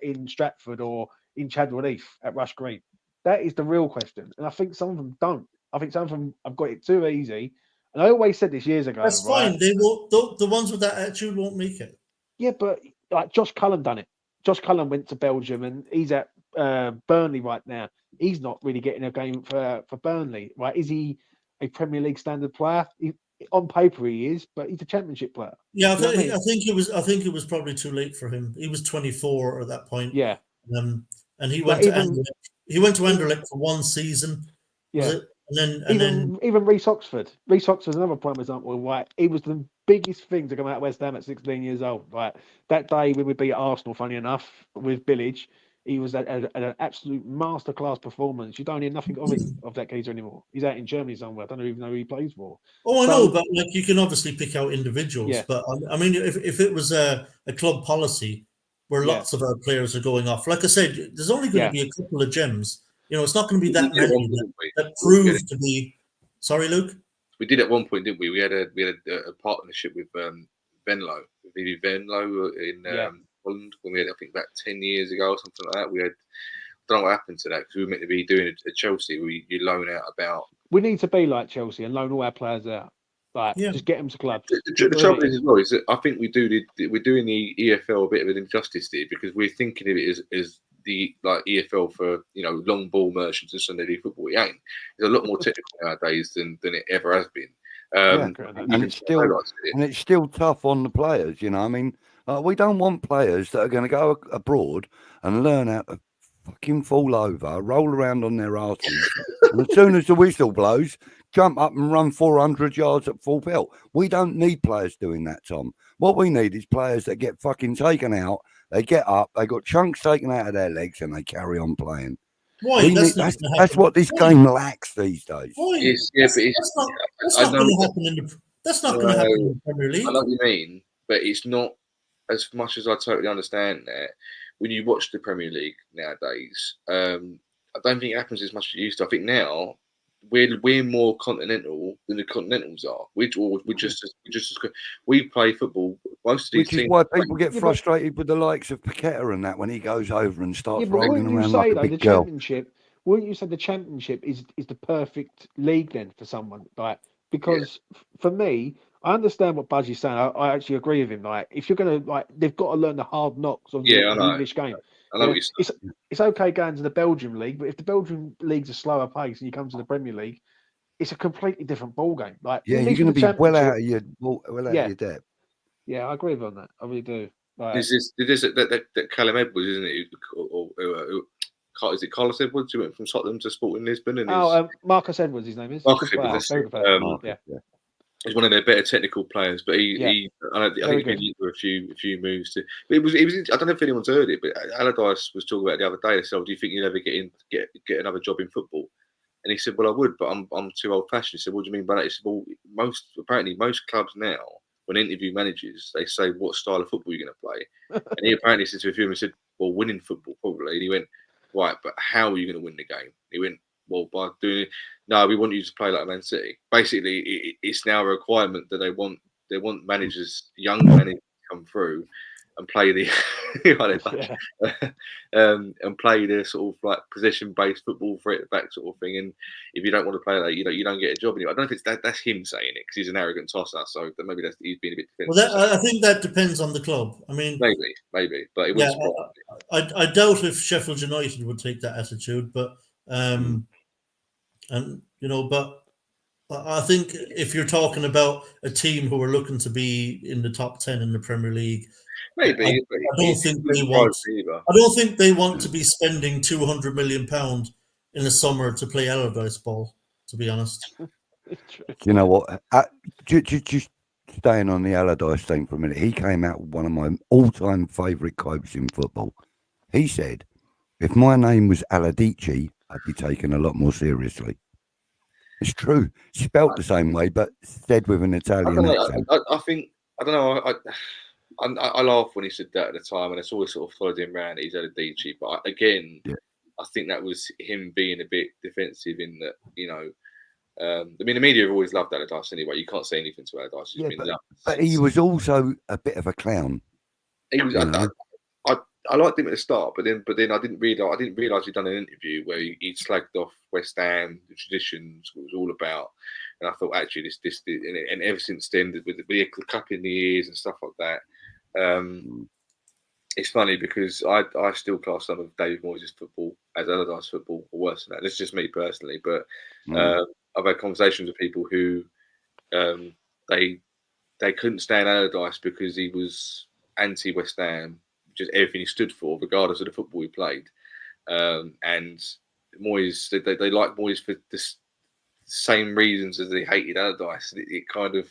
in Stratford or in Chadwell Heath at Rush Green? That is the real question, and I think some of them don't. I think some of them have got it too easy. And I always said this years ago. That's fine. They won't. The ones with that attitude won't make it. Yeah, but like Josh Cullen done it. Josh Cullen went to Belgium and he's at Burnley right now. He's not really getting a game for Burnley, right? Is he a Premier League standard player? On paper, he is, but he's a Championship player. Yeah, I think it was probably too late for him. He was 24 at that point. Yeah. And he went to Anderlecht. He went to Anderlecht for one season. Yeah. And then even Reece Oxford. Reece Oxford's another prime example. Right, he was the biggest thing to come out of West Ham at 16 years old. Right, that day when we beat Arsenal, funny enough, with Billage, he was at an absolute masterclass performance. You don't hear nothing of that geezer anymore. He's out in Germany somewhere. I don't even know who he plays for. Oh, I know, but like you can obviously pick out individuals. Yeah. But I mean, if it was a club policy where lots of our players are going off, like I said, there's only going to be a couple of gems. You know, it's not going to be that many that prove to be. Sorry, Luke. We did at one point, didn't we? We had a partnership with Venlo, Vivi Venlo in Holland. When we had, I think, about 10 years ago or something like that. We had. I don't know what happened to that because we were meant to be doing a Chelsea. We loan out about. We need to be like Chelsea and loan all our players out. Like, just get them to clubs. The trouble is, as well, is that I think we're doing the EFL a bit of an injustice here because we're thinking of it as the like EFL for long ball merchants and Sunday League football. It ain't. It's a lot more technical nowadays than it ever has been. And it's still tough on the players. You know, I mean, we don't want players that are going to go abroad and learn how to fucking fall over, roll around on their arses, and as soon as the whistle blows, jump up and run 400 yards at full pelt. We don't need players doing that, Tom. What we need is players that get fucking taken out. They get up, they got chunks taken out of their legs, and they carry on playing. Why? That's what this game lacks these days. Why? That's not going to happen in the Premier League. I know what you mean, but it's not as much as I totally understand that. When you watch the Premier League nowadays, I don't think it happens as much as it used to. I think now we're more continental than the continentals are. We just as good. We play football. Most of these Which is teams why people get Yeah, but- frustrated with the likes of Paqueta and that when he goes over and Yeah, starts but rolling wouldn't you around say like a though big the girl. championship? Wouldn't you say the championship is the perfect league then for someone like? Because for me, I understand what Budgie's saying. I actually agree with him. Like, if you're gonna they've got to learn the hard knocks of Yeah, I the know. English game. I know Yeah, what you're saying. it's okay going to the Belgian league, but if the Belgian league's a slower pace and you come to the Premier League, it's a completely different ball game. Like, Yeah, at you're least going to with the be well out championship, of Yeah. your depth. yeah, I agree with on that. I really do. Like, That Callum Edwards, isn't it? Is it Carlos Edwards who went from Tottenham to Sporting Lisbon? And Marcus Edwards, his name is. Marcus Good player, Edwards, very good player. Marcus, yeah. he's one of their better technical players, but I think Very he's been linked with a few moves to. But it was. I don't know if anyone's heard it, but Allardyce was talking about it the other day. They said, "Do you think you'll ever get another job in football?" And he said, "Well, I would, but I'm too old fashioned." He said, "What do you mean by that?" He said, "Well, most clubs now, when they interview managers, they say what style of football you're going to play." And he apparently said to a few of them, he said, "Well, winning football probably." And he went, "Right, but how are you going to win the game?" He went, "Well, by doing it. No, we want you to play like Man City." Basically, it's now a requirement that they want managers, young managers, to come through and play the and play the sort of like possession-based football, threat back sort of thing. And if you don't want to play that, you don't get a job anymore. I don't know if it's that's him saying it because he's an arrogant tosser. So maybe he's been a bit defensive. Well, I think that depends on the club. I mean, maybe, but it was. I doubt if Sheffield United would take that attitude, but but I think if you're talking about a team who are looking to be in the top 10 in the Premier League, I don't think they want to be spending £200 million in the summer to play Allardyce ball, to be honest. You know what? Just staying on the Allardyce thing for a minute. He came out with one of my all-time favourite quotes in football. He said, "If my name was Allardyce, I'd be taken a lot more seriously." It's true. Spelt the same way, but said with an Italian accent. I don't know. I laugh when he said that at the time, and it's always sort of followed him around. He's Allardyce, but I think that was him being a bit defensive in that, I mean, the media have always loved Allardyce anyway. You can't say anything to Allardyce. But he was also a bit of a clown. He was. I liked him at the start, but then I didn't realise he'd done an interview where he slagged off West Ham, the traditions, what it was all about, and I thought actually this and ever since then with the cup in the ears and stuff like that. It's funny because I still class some of David Moyes' football as Allardyce football, or worse than that. That's just me personally, but I've had conversations with people who they couldn't stand Allardyce because he was anti West Ham, just everything he stood for, regardless of the football he played. And Moyes, they like Moyes for the same reasons as they hated Allardyce. It kind of,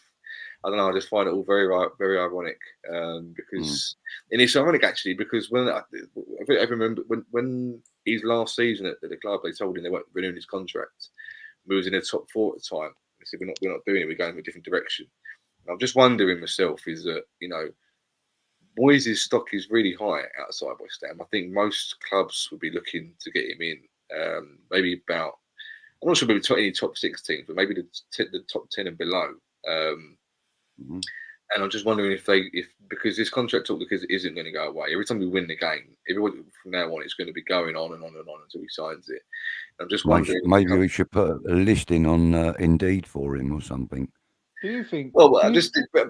I don't know, I just find it all very, very ironic. Because, and it's ironic actually, because when I remember when his last season at the club, they told him they weren't renewing his contract. We was in the top 4 at the time. They said we're not doing it. We're going in a different direction. And I'm just wondering myself is that Moyes' stock is really high outside West Ham. I think most clubs would be looking to get him in. Maybe about, I'm not sure maybe any top 6 teams, but maybe the top 10 and below. And I'm just wondering if because this contract talk isn't going to go away. Every time we win the game, everyone from now on it's going to be going on and on and on until he signs it. And I'm just wondering. Maybe we should put a listing on Indeed for him or something. Do you think? Well,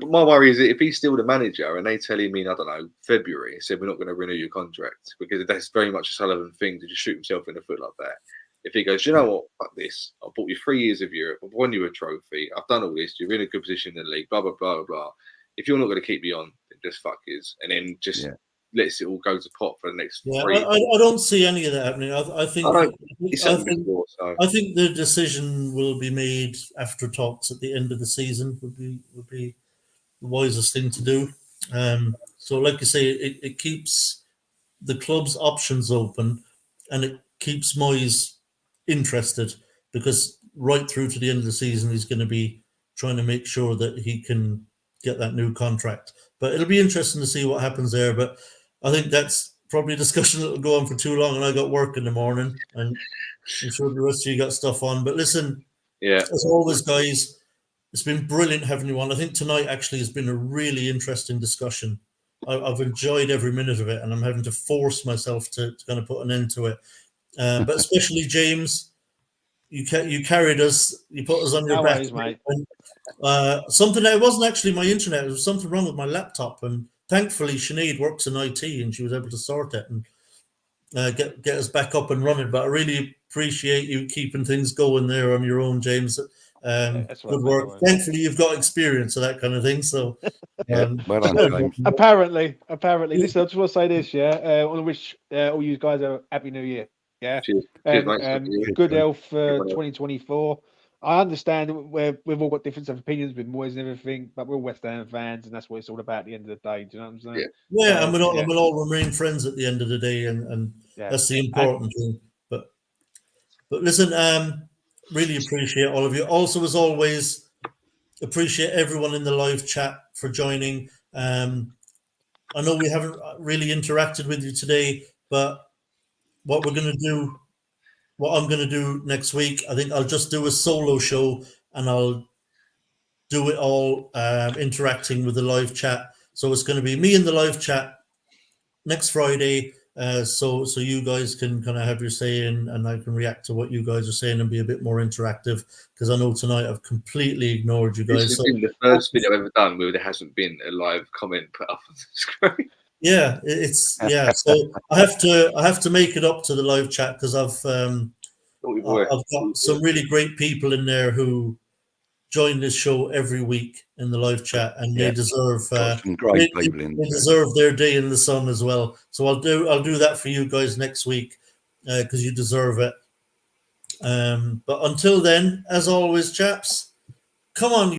my worry is that if he's still the manager and they tell him in, I don't know, February, and said we're not going to renew your contract, because that's very much a Sullivan thing to just shoot himself in the foot like that. If he goes, you know what, fuck this, I've bought you 3 years of Europe, I've won you a trophy, I've done all this, you're in a good position in the league, blah, blah, blah, blah, blah. If you're not going to keep me on, then just fuck is. And then just lets it all go to pot for the next 3 years. I don't see any of that happening. I think the decision will be made after talks at the end of the season would be the wisest thing to do. So like you say, it keeps the club's options open and it keeps Moyes interested, because right through to the end of the season he's going to be trying to make sure that he can get that new contract. But it'll be interesting to see what happens there. But I think that's probably a discussion that will go on for too long, and I got work in the morning, and I'm sure the rest of you got stuff on. But listen, Yeah. As always, guys, it's been brilliant having you on. I think tonight actually has been a really interesting discussion. I've enjoyed every minute of it, and I'm having to force myself to kind of put an end to it. But especially James, you carried us, you put us on your No back. worries, mate. Something that it wasn't actually my internet; it was something wrong with my laptop, and thankfully Sinead works in IT, and she was able to sort it and get us back up and running. But I really appreciate you keeping things going there on your own, James. That's Good right, work. mate. Thankfully, you've got experience of that kind of thing. So, Yeah, well done, James. Apparently. Listen, I just want to say this, yeah. I want to wish all you guys a happy new year. Yeah. Cheers. Cheers, mate. Good health for 2024. I understand we've all got different opinions with Moyes and everything, but we're all West Ham fans, and that's what it's all about at the end of the day. Do you know what I'm saying? Yeah, and we'll all remain friends at the end of the day, and that's the important thing. But listen, really appreciate all of you. Also, as always, appreciate everyone in the live chat for joining. I know we haven't really interacted with you today, but what I'm going to do next week, I think I'll just do a solo show, and I'll do it all interacting with the live chat. So it's going to be me in the live chat next Friday. So you guys can kind of have your say in, and I can react to what you guys are saying and be a bit more interactive, because I know tonight I've completely ignored you guys. This has been the first video I've ever done where there hasn't been a live comment put up on the screen. Yeah, it's So I have to make it up to the live chat, because I've got some really great people in there who join this show every week in the live chat, and they deserve some great people in they deserve their day in the sun as well. So I'll do that for you guys next week, because you deserve it. But until then, as always, chaps, come on.